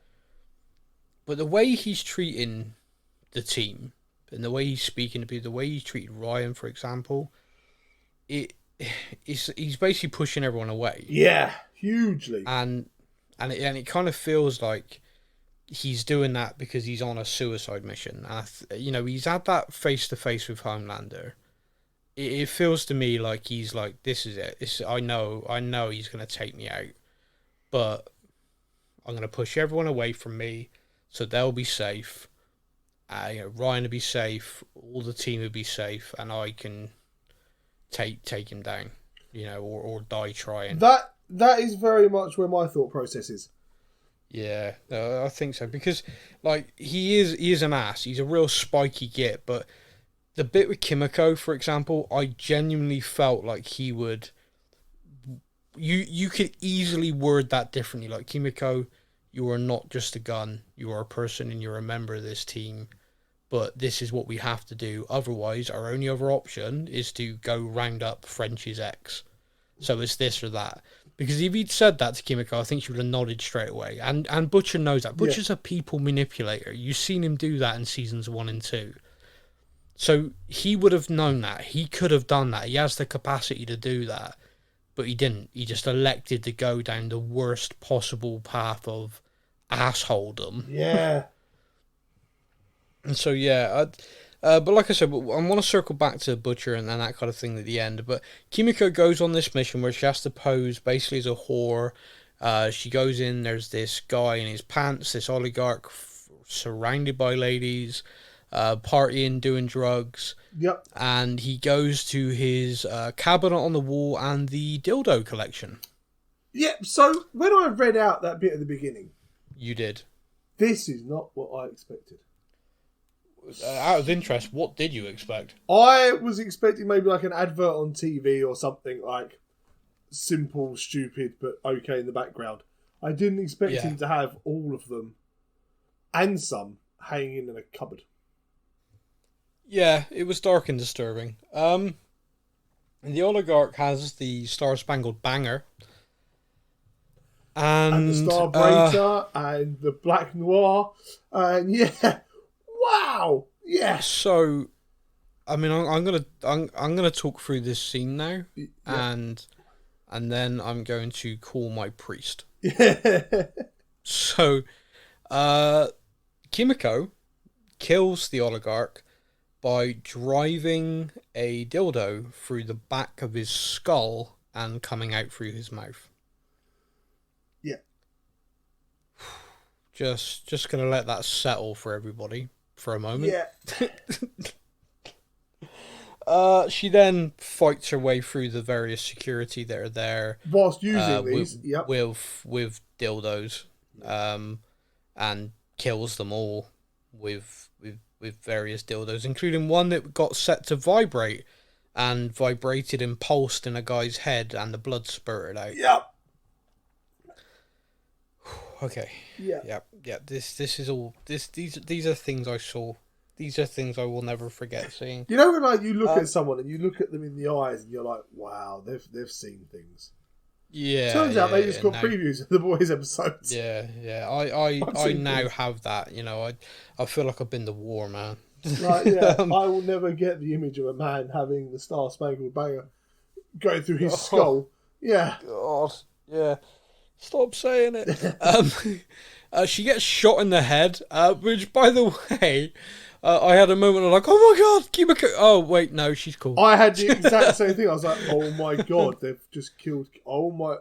S3: But the way he's treating the team, and the way he's speaking to people, the way he's treated Ryan, for example, he's basically pushing everyone away.
S4: Yeah, hugely.
S3: And it kind of feels like he's doing that because he's on a suicide mission. And he's had that face to face with Homelander. It feels to me like he's like, this is it. I know he's gonna take me out, but I'm gonna push everyone away from me, so they'll be safe. Ryan will be safe. All the team will be safe, and I can take him down. Or die trying.
S4: That is very much where my thought process is.
S3: Yeah, I think so, because like he is an ass. He's a real spiky git, but the bit with Kimiko, for example, I genuinely felt like he would. You could easily word that differently. Like, Kimiko, you are not just a gun. You are a person, and you're a member of this team. But this is what we have to do. Otherwise, our only other option is to go round up Frenchie's ex. So it's this or that. Because if he'd said that to Kimiko, I think she would have nodded straight away. And Butcher knows that. Butcher's a people manipulator. You've seen him do that in seasons 1 and 2. So he would have known that. He could have done that. He has the capacity to do that. But he didn't. He just elected to go down the worst possible path of assholedom.
S4: Yeah.
S3: And so, yeah. But like I said, I want to circle back to Butcher and that kind of thing at the end. But Kimiko goes on this mission where she has to pose basically as a whore. She goes in, there's this guy in his pants, this oligarch surrounded by ladies, partying, doing drugs.
S4: Yep.
S3: And he goes to his cabinet on the wall and the dildo collection.
S4: Yep. So when I read out that bit at the beginning,
S3: You did.
S4: this is not what I expected.
S3: Out of interest, what did you expect?
S4: I was expecting maybe like an advert on TV or something like simple, stupid, but okay in the background. I didn't expect him to have all of them and some hanging in a cupboard.
S3: Yeah, it was dark and disturbing. And the oligarch has the Star Spangled Banger. And
S4: the Star Breaker and the Black Noir. And yeah. Wow. Yeah.
S3: So, I mean, I'm gonna talk through this scene now, and then I'm going to call my priest.
S4: Yeah.
S3: So, Kimiko kills the oligarch by driving a dildo through the back of his skull and coming out through his mouth.
S4: Yeah.
S3: Just gonna let that settle for everybody for a moment.
S4: Yeah.
S3: She then fights her way through the various security that are there,
S4: Whilst using these,
S3: with dildos, and kills them all with various dildos, including one that got set to vibrate and vibrated and pulsed in a guy's head, and the blood spurted out.
S4: Yep.
S3: Okay.
S4: Yeah.
S3: Yeah. This is all. These are things I saw. These are things I will never forget seeing.
S4: You know when like you look at someone and you look at them in the eyes and you're like, wow, they've seen things.
S3: Yeah.
S4: Turns out they just got previews of the Boys episodes.
S3: Yeah. I now have that. I feel like I've been to war, man.
S4: Like, yeah, I will never get the image of a man having the Star Spangled Banner going through his skull. Yeah.
S3: God. Yeah. Stop saying it. She gets shot in the head, which, by the way, I had a moment of like, oh my god, Kimiko. Oh, wait, no, she's cool.
S4: I had the exact same thing. I was like, oh my god, they've just killed. Oh my.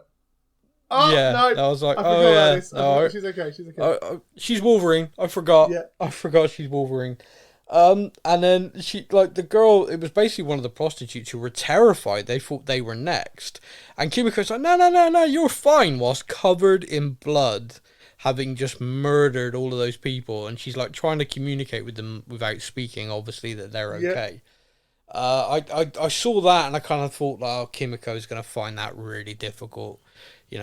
S4: Oh,
S3: yeah,
S4: no.
S3: I was like,
S4: oh yeah. No. She's okay.
S3: She's Wolverine. I forgot.
S4: Yeah.
S3: I forgot she's Wolverine. And then the girl, it was basically one of the prostitutes who were terrified. They thought they were next. And Kimiko's like, no, you're fine, whilst covered in blood, having just murdered all of those people. And she's like trying to communicate with them without speaking, obviously, that they're okay. I saw that and I kind of thought, oh, Kimiko's going to find that really difficult.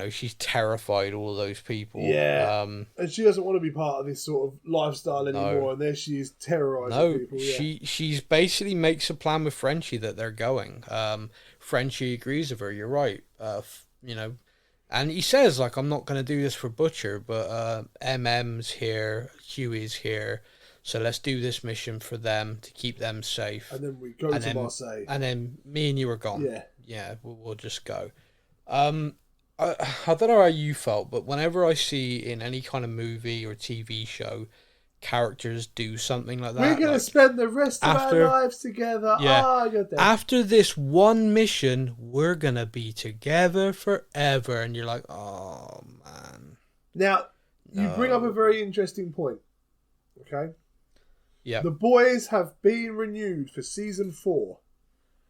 S3: She's terrified all of those people.
S4: Yeah. And she doesn't want to be part of this sort of lifestyle anymore. No. And there she is terrorizing people. Yeah.
S3: She's basically makes a plan with Frenchie that they're going. Frenchie agrees with her. You're right. And he says, like, I'm not going to do this for Butcher, but MM's here, Huey's here. So let's do this mission for them to keep them safe.
S4: And then we go to Marseille.
S3: And then me and you are gone.
S4: Yeah.
S3: yeah, we'll just go. I don't know how you felt, but whenever I see in any kind of movie or TV show characters do something like that,
S4: we're going to spend the rest of our lives together.
S3: Yeah,
S4: You're dead.
S3: after this one mission, we're going to be together forever. And you're like, oh, man.
S4: Now, you bring up a very interesting point. Okay?
S3: Yeah.
S4: The boys have been renewed for season 4.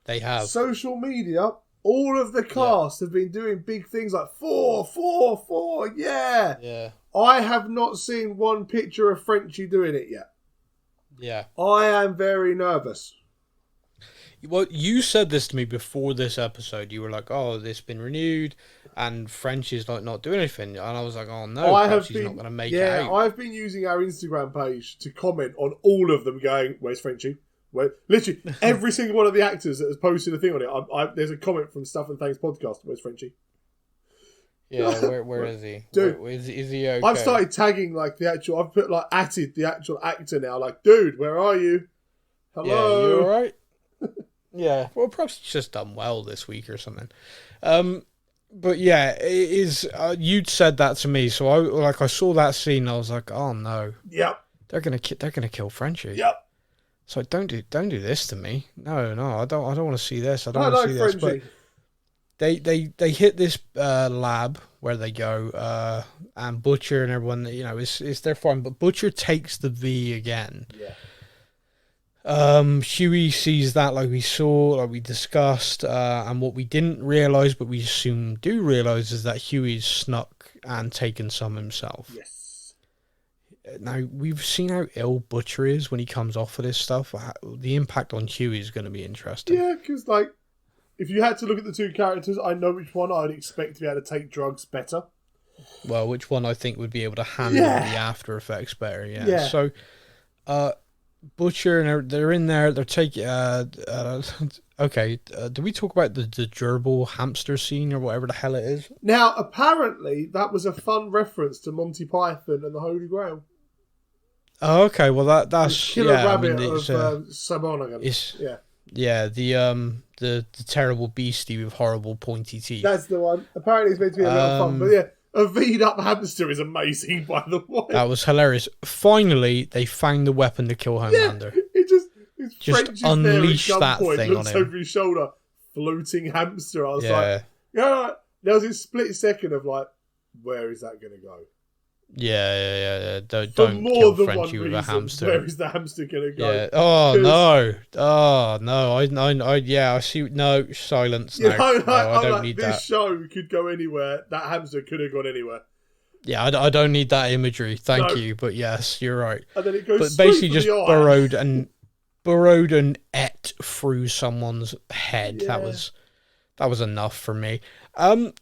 S3: They have.
S4: Social media, all of the cast have been doing big things like 4, yeah.
S3: Yeah.
S4: I have not seen one picture of Frenchie doing it yet.
S3: Yeah.
S4: I am very nervous.
S3: Well, you said this to me before this episode. You were like, "Oh, this been renewed," and Frenchie's like not doing anything, and I was like, "Oh no, she's not going to make it out."
S4: I've been using our Instagram page to comment on all of them, going, "Where's Frenchie?" Literally every single one of the actors that has posted a thing on it. There's a comment from Stuff and Things podcast. Where's Frenchie?
S3: Yeah, where is he?
S4: Dude,
S3: is he okay?
S4: I've started tagging I've put added the actual actor now. Like, dude, where are you? Hello,
S3: yeah, you alright? Yeah, well, perhaps he's just done well this week or something. But yeah, it is. You'd said that to me, so I saw that scene. I was like, oh no,
S4: yep,
S3: they're gonna kill Frenchie.
S4: Yep.
S3: So don't do this to me. No, I don't want to see this. I don't want to see
S4: Frenchie.
S3: this. But they hit this lab where they go, and Butcher and everyone, is their farm. But Butcher takes the V again.
S4: Yeah.
S3: Huey sees that like we discussed, and what we didn't realise, but we soon do realise, is that Huey's snuck and taken some himself.
S4: Yes.
S3: Now, we've seen how ill Butcher is when he comes off of this stuff. The impact on Huey is going to be interesting.
S4: Yeah, because, if you had to look at the two characters, I know which one I'd expect to be able to take drugs better.
S3: Well, which one I think would be able to handle the after effects better, yeah. So, Butcher, and they're in there, they're taking... okay, do we talk about the gerbil hamster scene, or whatever the hell it is?
S4: Now, apparently, that was a fun reference to Monty Python and the Holy Grail.
S3: Oh, okay, well, that's...
S4: The killer rabbit of Supersonic.
S3: The terrible beastie with horrible pointy teeth.
S4: That's the one. Apparently it's meant to be a lot of fun. But yeah, a V'd up hamster is amazing, by the way.
S3: That was hilarious. Finally, they found the weapon to kill Homelander.
S4: Yeah, it's
S3: just unleash that thing on
S4: looks
S3: him.
S4: over his shoulder, floating hamster. I was like, there was a split second of where is that going to go?
S3: Yeah. Don't
S4: more
S3: kill
S4: than
S3: Frenchie
S4: one
S3: with a
S4: reason,
S3: hamster.
S4: where is the hamster going to go?
S3: Yeah. Oh no. I see. No, silence. No, I don't need that.
S4: This show could go anywhere. That hamster could have gone anywhere.
S3: Yeah, I don't need that imagery. Thank you, but yes, you're right.
S4: And then it goes.
S3: But basically, just burrowed and ate through someone's head.
S4: Yeah.
S3: That was enough for me.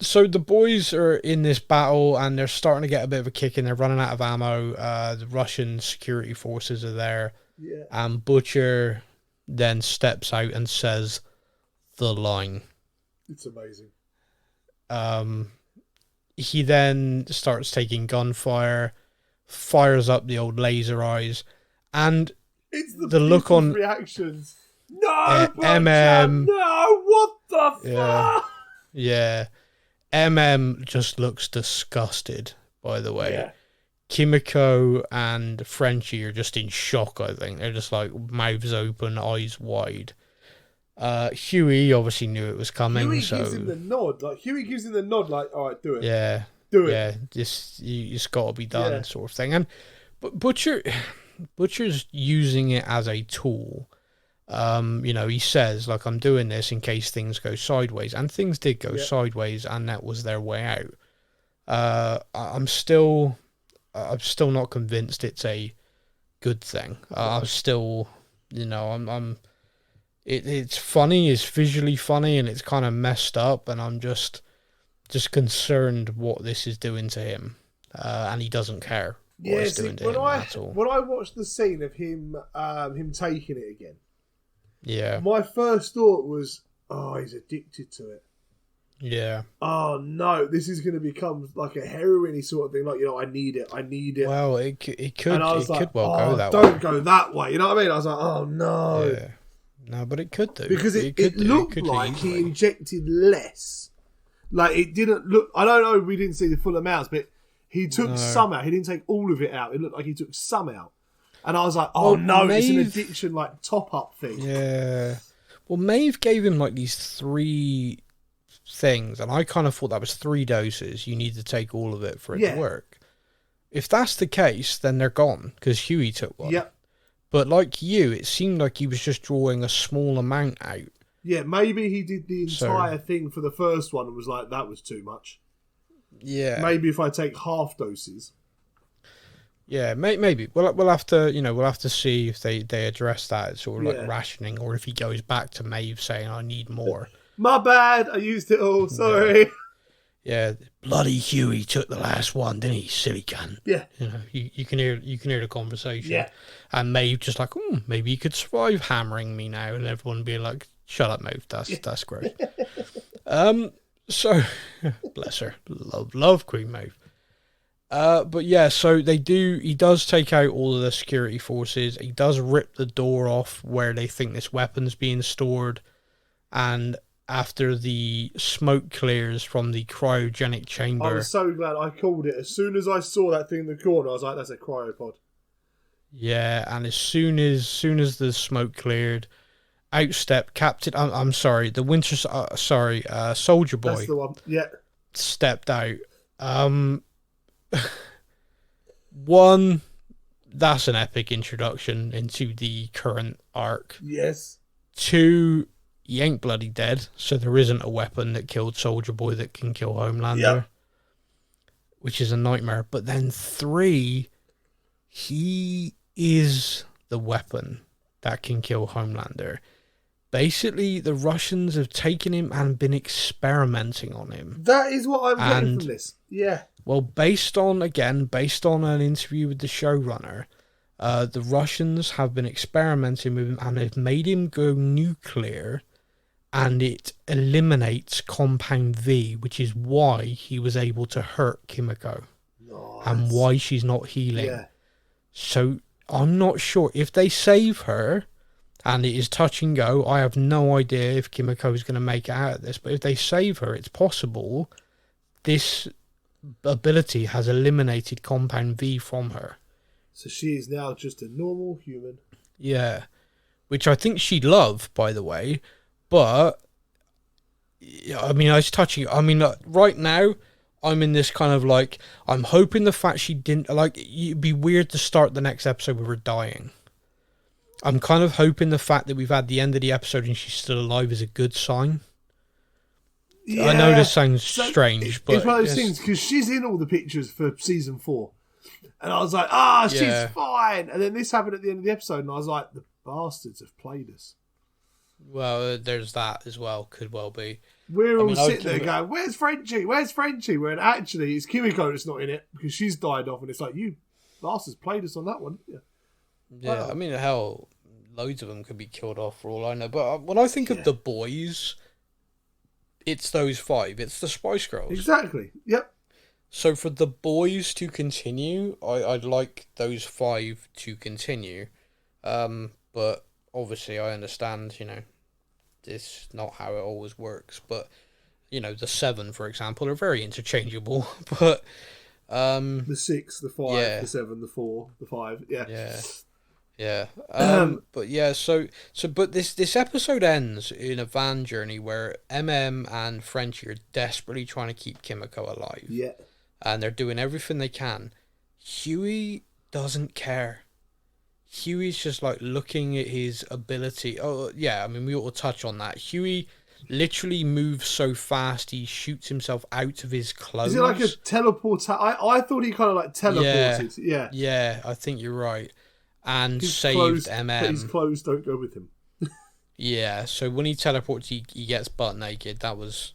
S3: So the boys are in this battle and they're starting to get a bit of a kick in. They're running out of ammo. The Russian security forces are there.
S4: Yeah.
S3: And Butcher then steps out and says the line.
S4: It's amazing.
S3: He then starts taking gunfire, fires up the old laser eyes, and
S4: it's the
S3: look on
S4: reactions. No,
S3: MM.
S4: No, what the fuck?
S3: Yeah. just looks disgusted, by the way.
S4: Yeah.
S3: Kimiko and Frenchie are just in shock, I think. They're just like mouths open, eyes wide. Huey obviously knew it was coming.
S4: Huey gives him the nod. All right, do it.
S3: Yeah.
S4: Do it.
S3: Yeah, it's got to be done, sort of thing. And but Butcher's using it as a tool. He says, I'm doing this in case things go sideways. And things did go sideways, and that was their way out. I'm still not convinced it's a good thing. I'm still, it's funny, it's visually funny, and it's kind of messed up, and I'm just concerned what this is doing to him. And he doesn't care what it's doing to him at all.
S4: When I watched the scene of him taking it again, my first thought was, oh, he's addicted to it.
S3: Yeah.
S4: Oh no, this is going to become like a heroin-y sort of thing. I need it.
S3: Well, it could.
S4: And I was
S3: go that way.
S4: Don't go that way. You know what I mean? I was like, oh no.
S3: Yeah. No, but it could do.
S4: Because it looked like he injected less. Like, it didn't look... I don't know, we didn't see the full amounts, but he took some out. He didn't take all of it out. It looked like he took some out. And I was like, oh, no, Maeve... it's an addiction, like, top-up thing.
S3: Yeah. Well, Maeve gave him, like, these 3 things, and I kind of thought that was 3 doses. You need to take all of it for it to work. If that's the case, then they're gone, because Huey took one.
S4: Yep.
S3: But like you, it seemed like he was just drawing a small amount out.
S4: Yeah, maybe he did the entire thing for the first one and was like, that was too much.
S3: Yeah.
S4: Maybe if I take half doses.
S3: Yeah, maybe. We'll have to, we'll have to see if they address that sort of like rationing, or if he goes back to Maeve saying, I need more.
S4: My bad, I used it all, sorry.
S3: Yeah, bloody Huey took the last one, didn't he, silly cunt? Yeah. You can hear the conversation. Yeah. And Maeve just like, maybe you could survive hammering me now, and everyone being like, shut up, Maeve, that's great. So bless her. Love Queen Maeve. But yeah, so he does take out all of the security forces. He does rip the door off where they think this weapon's being stored, and after the smoke clears from the cryogenic chamber...
S4: I was so glad I called it. As soon as I saw that thing in the corner, I was like, that's a cryopod.
S3: Yeah, and as soon as the smoke cleared, out stepped Captain... I'm sorry, the Soldier Boy.
S4: That's the one, yeah.
S3: Stepped out. One, that's an epic introduction into the current arc.
S4: Yes.
S3: 2... he ain't bloody dead, so there isn't a weapon that killed Soldier Boy that can kill Homelander, which is a nightmare. But then 3, he is the weapon that can kill Homelander. Basically, the Russians have taken him and been experimenting on him.
S4: That is what I'm getting from this. Yeah.
S3: Well, based on an interview with the showrunner, the Russians have been experimenting with him and have made him go nuclear, and it eliminates Compound V, which is why he was able to hurt Kimiko.
S4: Nice.
S3: And why she's not healing.
S4: Yeah.
S3: So I'm not sure if they save her, and it is touch and go. I have no idea if Kimiko is going to make it out of this, but if they save her, it's possible this ability has eliminated Compound V from her.
S4: So she is now just a normal human.
S3: Yeah. Which I think she'd love, by the way. But, I mean, right now, I'm in this kind of like, I'm hoping the fact she didn't, like, it'd be weird to start the next episode with her dying. I'm kind of hoping the fact that we've had the end of the episode and she's still alive is a good sign. Yeah, I know this sounds strange, but...
S4: It's one of those things, because she's in all the pictures for season 4. And I was like, she's fine. And then this happened at the end of the episode, and I was like, the bastards have played us.
S3: Well, there's that as well. Could well be.
S4: We're all sitting there going, where's Frenchie? Where's Frenchie? When actually it's Kimiko that's not in it because she's died off, and it's like, you bastards played us on that one.
S3: Yeah, I mean, hell, loads of them could be killed off for all I know. But when I think of the boys, it's those 5. It's the Spice Girls.
S4: Exactly. Yep. So
S3: for the boys to continue, I'd like those 5 to continue. But obviously I understand, it's not how it always works. But, the 7, for example, are very interchangeable. But
S4: the 6, the 5, the 7, the 4, the 5.
S3: Yeah. But yeah, but this episode ends in a van journey where MM and Frenchie are desperately trying to keep Kimiko alive.
S4: Yeah.
S3: And they're doing everything they can. Huey doesn't care. Huey's just like looking at his ability. Oh, yeah, I mean, we ought to touch on that. Huey literally moves so fast, he shoots himself out of his clothes.
S4: Is it like a teleport? I thought he kind of like teleported. Yeah.
S3: Yeah, I think you're right. And his saved clothes, MM.
S4: But his clothes don't go with him.
S3: Yeah, so when he teleports, he gets butt naked. That was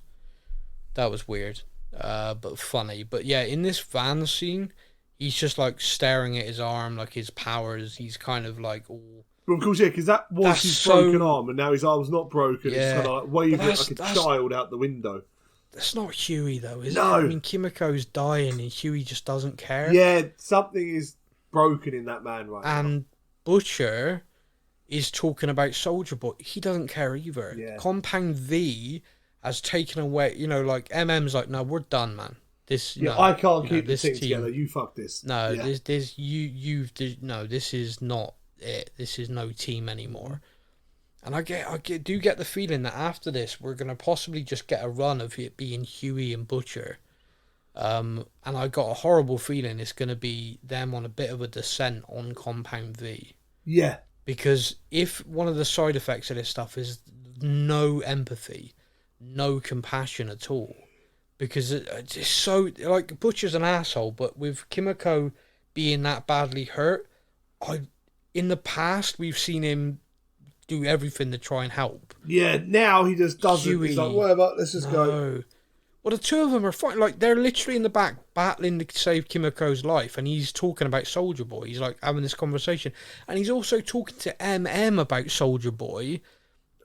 S3: weird. But funny. But yeah, in this van scene, he's just like staring at his arm, like his powers. He's kind of like all.
S4: But of course, yeah, because that was his broken arm, and now his arm's not broken. Yeah. It's kind of like waving it like a child out the window.
S3: That's not Huey, though, is it? I mean, Kimiko's dying, and Huey just doesn't care.
S4: Yeah, something is broken in that man right now.
S3: And Butcher is talking about Soldier Boy. He doesn't care either.
S4: Yeah.
S3: Compound V has taken away, like MM's like, no, we're done, man. This,
S4: Yeah,
S3: no,
S4: I can't keep the
S3: this
S4: team
S3: team
S4: together. You fuck this.
S3: No,
S4: yeah.
S3: this is not it. This is no team anymore. And I do get the feeling that after this, we're going to possibly just get a run of it being Huey and Butcher. And I got a horrible feeling it's going to be them on a bit of a descent on Compound V.
S4: Yeah.
S3: Because if one of the side effects of this stuff is no empathy, no compassion at all, because it's so, like, Butcher's an asshole, but with Kimiko being that badly hurt, in the past, we've seen him do everything to try and help.
S4: Yeah, now he just doesn't.
S3: Huey,
S4: He's like, whatever, let's just go.
S3: Well, the two of them are fighting. Like, they're literally in the back battling to save Kimiko's life, and he's talking about Soldier Boy. He's, like, having this conversation. And he's also talking to MM about Soldier Boy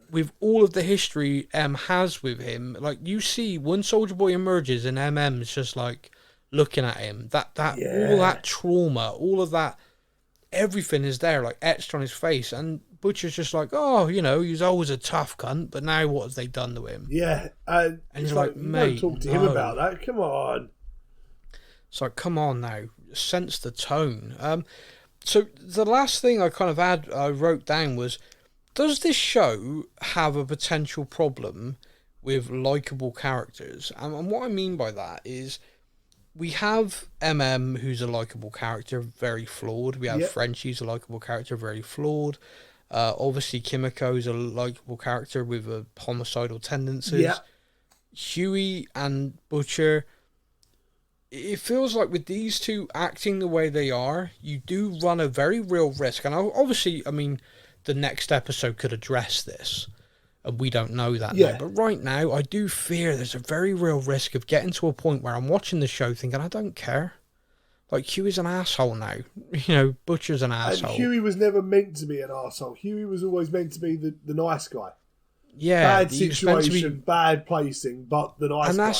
S3: with all of the history M has with him. Like, you see, when Soldier Boy emerges and MM's just, like, looking at him, all that trauma, all of that, everything is there, like, etched on his face. And Butcher's just like, oh, he's always a tough cunt, but now what have they done to him?
S4: Yeah, and
S3: he's like, mate,
S4: talk to him about that. Come on.
S3: It's like, come on now, sense the tone. So the last thing I wrote down was, does this show have a potential problem with likable characters? And what I mean by that is, we have MM, who's a likable character, very flawed. We have Frenchie, who's a likable character, very flawed. Obviously, Kimiko is a likable character with homicidal tendencies.
S4: Yeah.
S3: Huey and Butcher, it feels like with these two acting the way they are, you do run a very real risk. And obviously, I mean, the next episode could address this, and we don't know that now. But right now, I do fear there's a very real risk of getting to a point where I'm watching the show thinking, I don't care. Like, Huey's an asshole now. Butcher's an asshole.
S4: And Huey was never meant to be an asshole. Huey was always meant to be the nice guy.
S3: Yeah.
S4: Bad situation, bad placing, but the nice guy.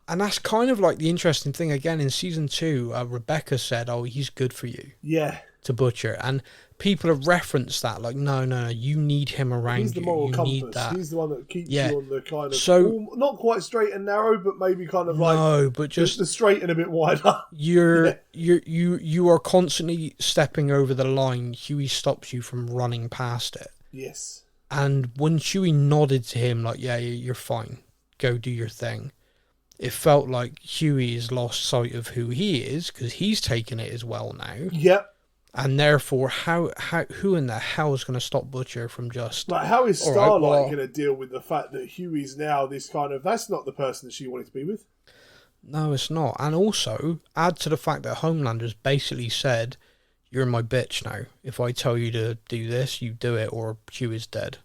S3: And that's kind of like the interesting thing. Again, in season 2, Rebecca said, oh, he's good for you.
S4: Yeah.
S3: To Butcher. And people have referenced that. Like, no, you need him around you.
S4: He's the moral compass.
S3: Need that.
S4: He's the one that keeps you on the kind of, not quite straight and narrow, but maybe kind of like...
S3: No, but just
S4: the straight and a bit wider.
S3: You are constantly stepping over the line. Huey stops you from running past it.
S4: Yes.
S3: And when Huey nodded to him, like, yeah, you're fine. Go do your thing. It felt like Huey has lost sight of who he is, because he's taken it as well now.
S4: Yep.
S3: And therefore, who in the hell is going to stop Butcher from just...
S4: Like, how is Starlight going to deal with the fact that Huey's now this kind of... That's not the person that she wanted to be with.
S3: No, it's not. And also, add to the fact that Homelander's basically said, you're my bitch now. If I tell you to do this, you do it, or Huey's dead.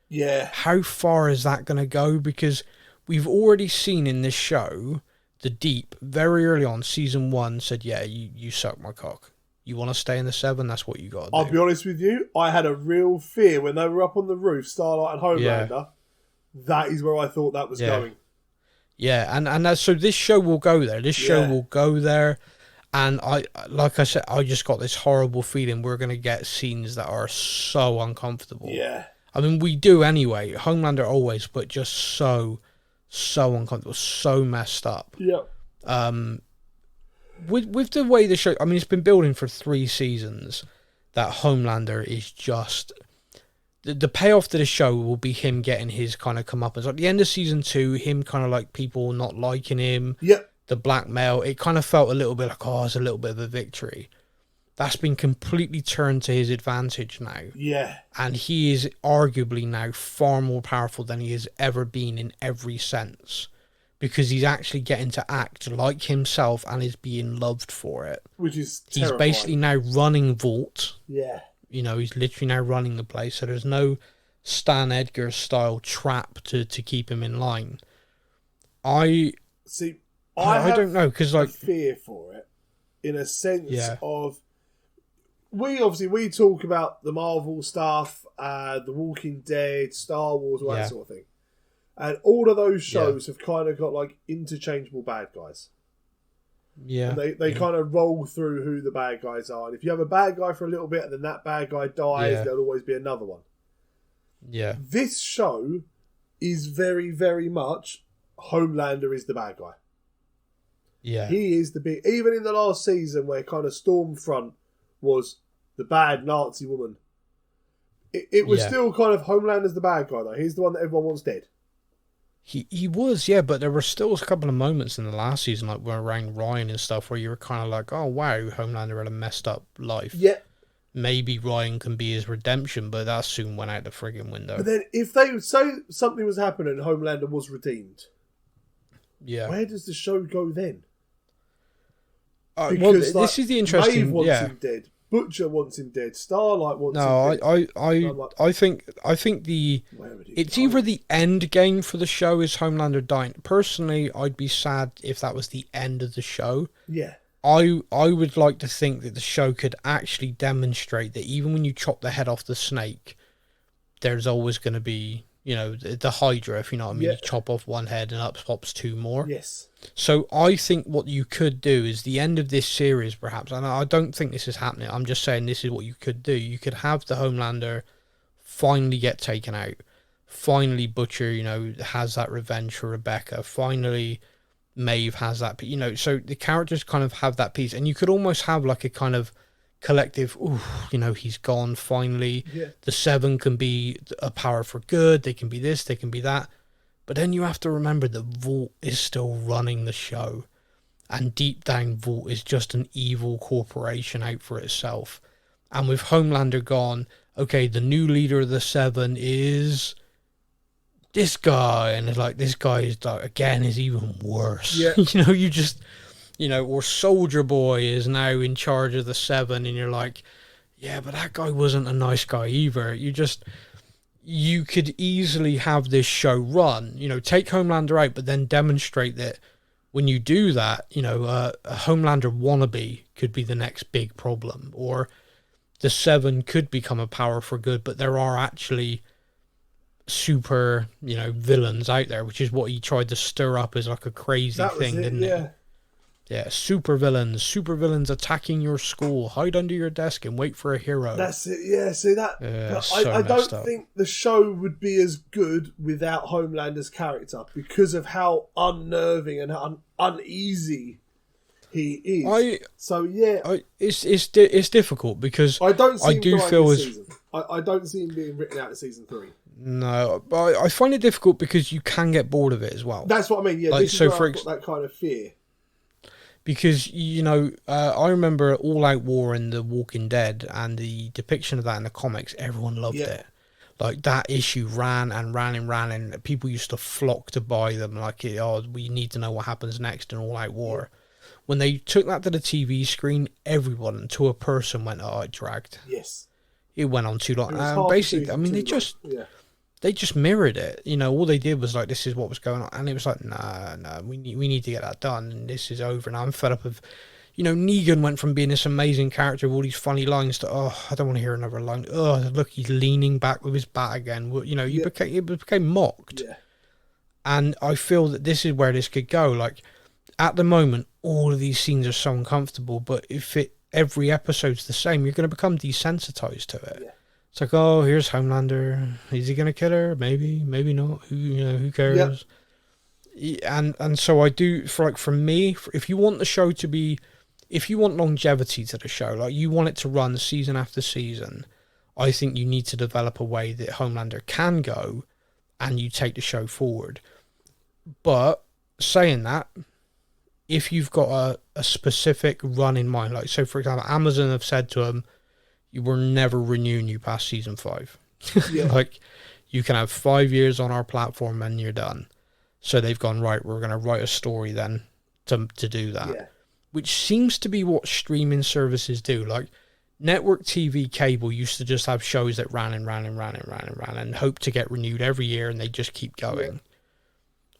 S4: Yeah.
S3: How far is that going to go? Because we've already seen in this show, the Deep, very early on, season 1, said, yeah, you suck my cock. You want to stay in the 7, that's what you got to do.
S4: I'll be honest with you, I had a real fear when they were up on the roof, Starlight and Homelander. Yeah. That is where I thought that was going.
S3: Yeah, and so this show will go there. This show will go there. And like I said, I just got this horrible feeling we're going to get scenes that are so uncomfortable.
S4: Yeah.
S3: I mean, we do anyway. Homelander always, but just so uncomfortable, so messed up.
S4: Yeah.
S3: With the way the show, I mean, it's been building for 3 seasons. That Homelander is just the payoff to the show will be him getting his kind of comeuppance. At the end of season 2, him kind of like people not liking him.
S4: Yep.
S3: The blackmail, it kind of felt a little bit like, it's a little bit of a victory. That's been completely turned to his advantage now.
S4: Yeah.
S3: And he is arguably now far more powerful than he has ever been in every sense. Because he's actually getting to act like himself and is being loved for it.
S4: Which is
S3: terrifying. He's basically now running Vault.
S4: Yeah.
S3: He's literally now running the place. So there's no Stan Edgar style trap to keep him in line. I don't know, because like
S4: fear for it in a sense of we talk about the Marvel stuff, The Walking Dead, Star Wars, all that sort of thing, and all of those shows have kind of got like interchangeable bad guys.
S3: Yeah.
S4: And they kind of roll through who the bad guys are. And if you have a bad guy for a little bit and then that bad guy dies, there'll always be another one.
S3: Yeah.
S4: This show is very, very much Homelander is the bad guy.
S3: Yeah.
S4: He is the big... Even in the last season where kind of Stormfront was the bad Nazi woman, it was still kind of Homelander's the bad guy, though. He's the one that everyone wants dead.
S3: He was, yeah, but there were still a couple of moments in the last season, like around Ryan and stuff, where you were kind of like, oh, wow, Homelander had a messed up life.
S4: Yeah.
S3: Maybe Ryan can be his redemption, but that soon went out the friggin' window.
S4: But then if they say something was happening and Homelander was redeemed, where does the show go then? Because
S3: this is the interesting...
S4: Maeve wants him dead. Butcher wants him dead. Starlight wants him dead.
S3: I think it's either the end game for the show is Homelander dying. Personally, I'd be sad if that was the end of the show.
S4: Yeah.
S3: I would like to think that the show could actually demonstrate that even when you chop the head off the snake, there's always going to be, the Hydra, if you know what I mean. Yeah. You chop off one head and up pops two more.
S4: Yes.
S3: So I think what you could do is the end of this series, perhaps, and I don't think this is happening, I'm just saying this is what you could do. You could have the Homelander finally get taken out. Finally Butcher, has that revenge for Rebecca. Finally Maeve has that, so the characters kind of have that piece. And you could almost have like a kind of collective, he's gone finally. Yeah. The Seven can be a power for good. They can be this, they can be that. But then you have to remember that Vault is still running the show. And deep down, Vault is just an evil corporation out for itself. And with Homelander gone, okay, the new leader of the Seven is this guy. And it's like, this guy is, like, again, is even worse. Yeah. Or Soldier Boy is now in charge of the Seven. And you're like, yeah, but that guy wasn't a nice guy either. You could easily have this show run, take Homelander out, but then demonstrate that when you do that, a Homelander wannabe could be the next big problem, or the Seven could become a power for good, but there are actually super, villains out there, which is what he tried to stir up as like a crazy thing, didn't it? Yeah, super villains attacking your school. Hide under your desk and wait for a hero.
S4: That's it. Yeah, see that. I don't think the show would be as good without Homelander's character because of how unnerving and uneasy he is.
S3: It's difficult because
S4: I don't see him I don't see him being written out in season 3.
S3: No, but I find it difficult because you can get bored of it as well.
S4: That's what I mean. Yeah, this is where I've got that kind of fear.
S3: Because, I remember All Out War in The Walking Dead and the depiction of that in the comics, everyone loved it. Like, that issue ran and ran and ran, and people used to flock to buy them. Like, we need to know what happens next in All Out War. When they took that to the TV screen, everyone, to a person, went, it dragged.
S4: Yes.
S3: It went on too long. Basically, I mean, they just mirrored it. All they did was like, this is what was going on. And it was like, nah, we need to get that done. And this is over. And I'm fed up of, Negan went from being this amazing character with all these funny lines to, I don't want to hear another line. Look, he's leaning back with his bat again. He became mocked. Yeah. And I feel that this is where this could go. Like, at the moment, all of these scenes are so uncomfortable. But if every episode's the same, you're going to become desensitized to it. Yeah. It's like, here's Homelander. Is he going to kill her? Maybe not. Who cares? Yep. And so I do, for me, if you want the show to be, if you want longevity to the show, like you want it to run season after season, I think you need to develop a way that Homelander can go and you take the show forward. But saying that, if you've got a specific run in mind, like, so for example, Amazon have said to him, you were never renewing you past season 5. Yeah. Like, you can have 5 years on our platform and you're done. So they've gone, right, we're going to write a story then to do that. Yeah. Which seems to be what streaming services do. Like, network TV cable used to just have shows that ran and hope to get renewed every year, and they just keep going. Yeah.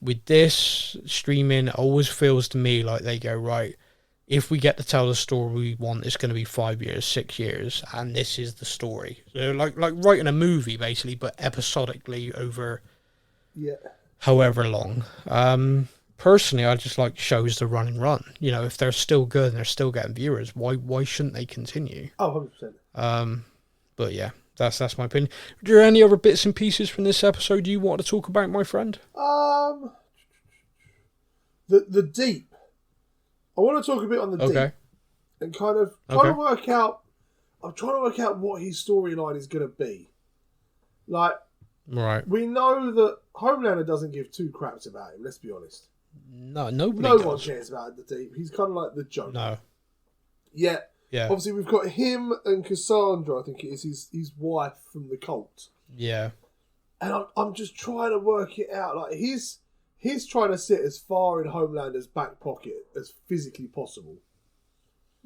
S3: With this, streaming always feels to me like they go, right, if we get to tell the story we want, it's going to be 5 years, 6 years, and this is the story. So like writing a movie, basically, but episodically over however long. personally, I just like shows to run and run. You know, if they're still good and they're still getting viewers, why shouldn't they continue?
S4: Oh, 100%.
S3: But yeah, that's my opinion. Are there any other bits and pieces from this episode you want to talk about, my friend?
S4: The deep. I want to talk a bit on the deep and kind of try to work out. I'm trying to work out what his storyline is going to be. Like,
S3: right,
S4: we know that Homelander doesn't give two craps about him. Let's be honest.
S3: No, nobody.
S4: No
S3: does.
S4: one cares about the deep. He's kind of like the joke.
S3: No.
S4: Yeah.
S3: Yeah.
S4: Obviously, we've got him and Cassandra. I think it is his wife from the cult.
S3: Yeah.
S4: And I'm just trying to work it out. Like he's trying to sit as far in Homelander's back pocket as physically possible.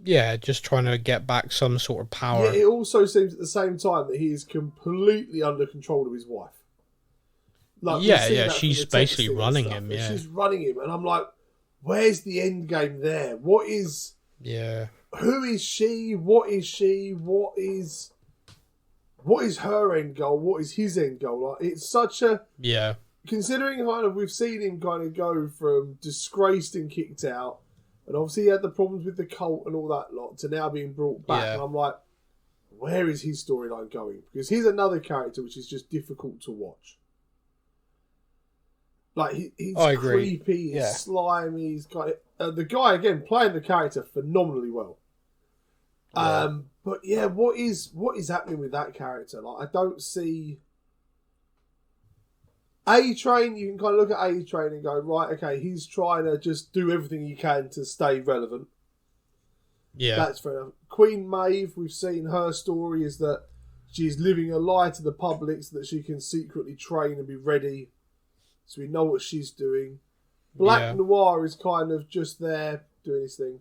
S3: Yeah, just trying to get back some sort of power.
S4: Yeah, it also seems at the same time that he is completely under control of his wife. Like,
S3: yeah, she's basically running him. Yeah,
S4: she's running him, and I'm like, where's the end game there? What is?
S3: Yeah.
S4: Who is she? What is she? What is her end goal? What is his end goal? Like, it's such a considering kind of we've seen him kind of go from disgraced and kicked out. And obviously he had the problems with the cult and all that lot to now being brought back.
S3: Yeah.
S4: And I'm like, where is his storyline going? Because he's another character which is just difficult to watch. Like, he's creepy, he's slimy, he's kind of... the guy, again, playing the character phenomenally well.
S3: Yeah.
S4: But yeah, what is happening with that character? Like, I don't see... A-Train, you can kind of look at A-Train and go, right, okay, he's trying to just do everything he can to stay relevant.
S3: Yeah.
S4: That's fair enough. Queen Maeve, we've seen her story is that she's living a lie to the public so that she can secretly train and be ready. So we know what she's doing. Black Noir is kind of just there doing his thing.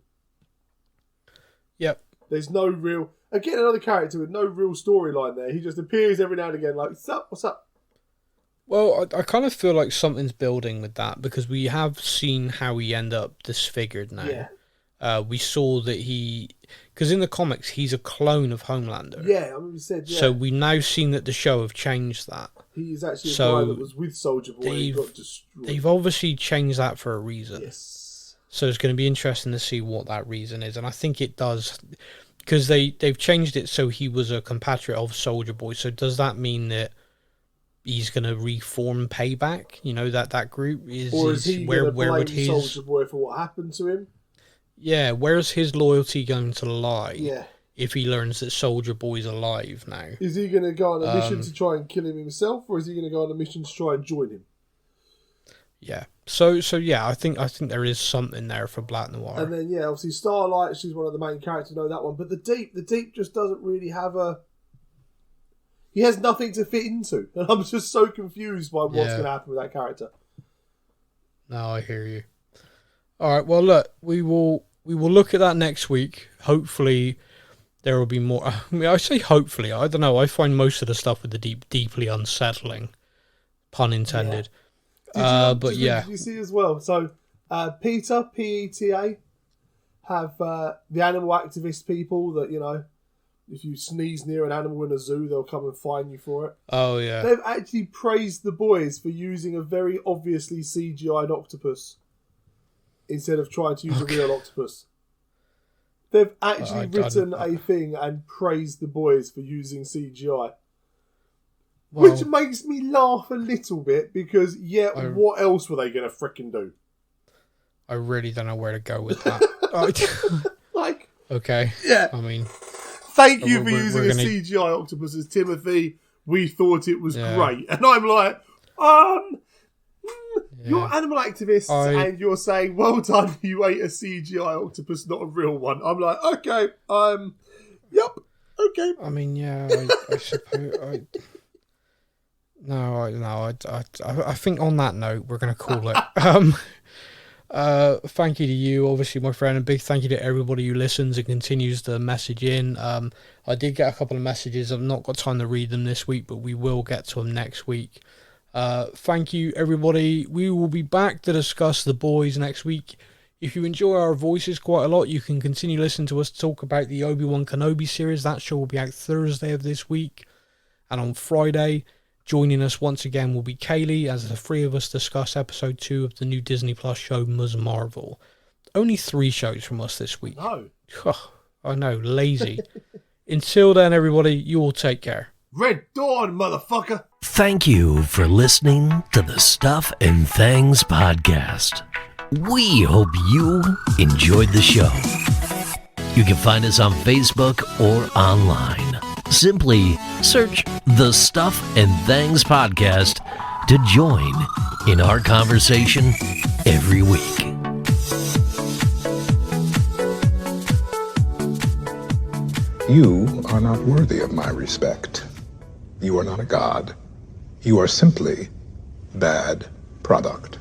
S3: Yep.
S4: There's no real... Again, another character with no real storyline there. He just appears every now and again like, what's up? What's up?
S3: Well, I kind of feel like something's building with that because we have seen how he end up disfigured now.
S4: Yeah.
S3: We saw that because in the comics he's a clone of Homelander.
S4: Yeah, I mean, we said, yeah.
S3: So we've now seen that the show have changed that.
S4: He's actually a guy that was with Soldier Boy and got destroyed.
S3: They've obviously changed that for a reason.
S4: Yes.
S3: So it's going to be interesting to see what that reason is. And I think it does, because they've changed it so he was a compatriot of Soldier Boy. So does that mean that he's going to reform Payback? You know, that group is...
S4: Or is he going to blame Soldier Boy for what happened to him?
S3: Yeah, where's his loyalty going to lie?
S4: Yeah.
S3: If he learns that Soldier Boy's alive now.
S4: Is he going to go on a mission to try and kill him himself, or is he going to go on a mission to try and join him?
S3: Yeah. So yeah, I think there is something there for Black Noir.
S4: And then yeah, obviously Starlight, she's one of the main characters. Know that one, but the Deep just doesn't really have a. He has nothing to fit into, and I'm just so confused by what's going to happen with that character.
S3: No, I hear you. All right. Well, look, we will look at that next week. Hopefully, there will be more. I mean, I say hopefully. I don't know. I find most of the stuff with the Deep deeply unsettling. Pun intended.
S4: Yeah.
S3: But
S4: Did you see as well? So, PETA, PETA, have the animal activist people that, you know, if you sneeze near an animal in a zoo, they'll come and fine you for it.
S3: Oh, yeah.
S4: They've actually praised the boys for using a very obviously CGI'd octopus instead of trying to use a real octopus. They've actually written a thing and praised the boys for using CGI. Well, which makes me laugh a little bit because, what else were they going to frickin' do? I
S3: really don't know where to go with that.
S4: Like,
S3: okay.
S4: Yeah.
S3: I mean,
S4: thank you for using a CGI octopus as Timothy. We thought it was great. And I'm like, you're animal activists and you're saying, well done, you ate a CGI octopus, not a real one. I'm like, okay, yep, okay. I
S3: mean, yeah, I suppose. I think on that note, we're going to call it. Thank you to you, obviously, my friend, and big thank you to everybody who listens and continues to message in. I did get a couple of messages. I've not got time to read them this week, but we will get to them next week. Thank you, everybody. We will be back to discuss The Boys next week. If you enjoy our voices quite a lot, you can continue listening to us talk about the Obi-Wan Kenobi series. That show will be out Thursday of this week. And on Friday, Joining us once again will be Kaylee as the three of us discuss episode 2 of the new Disney Plus show Ms. Marvel. Only 3 shows from us this week.
S4: No.
S3: I know, lazy. Until then, everybody, you all take care.
S4: Red Dawn, motherfucker!
S1: Thank you for listening to the Stuff and Things podcast. We hope you enjoyed the show. You can find us on Facebook or online. Simply search the Stuff and Things podcast to join in our conversation every week.
S5: You are not worthy of my respect. You are not a god. You are simply bad product.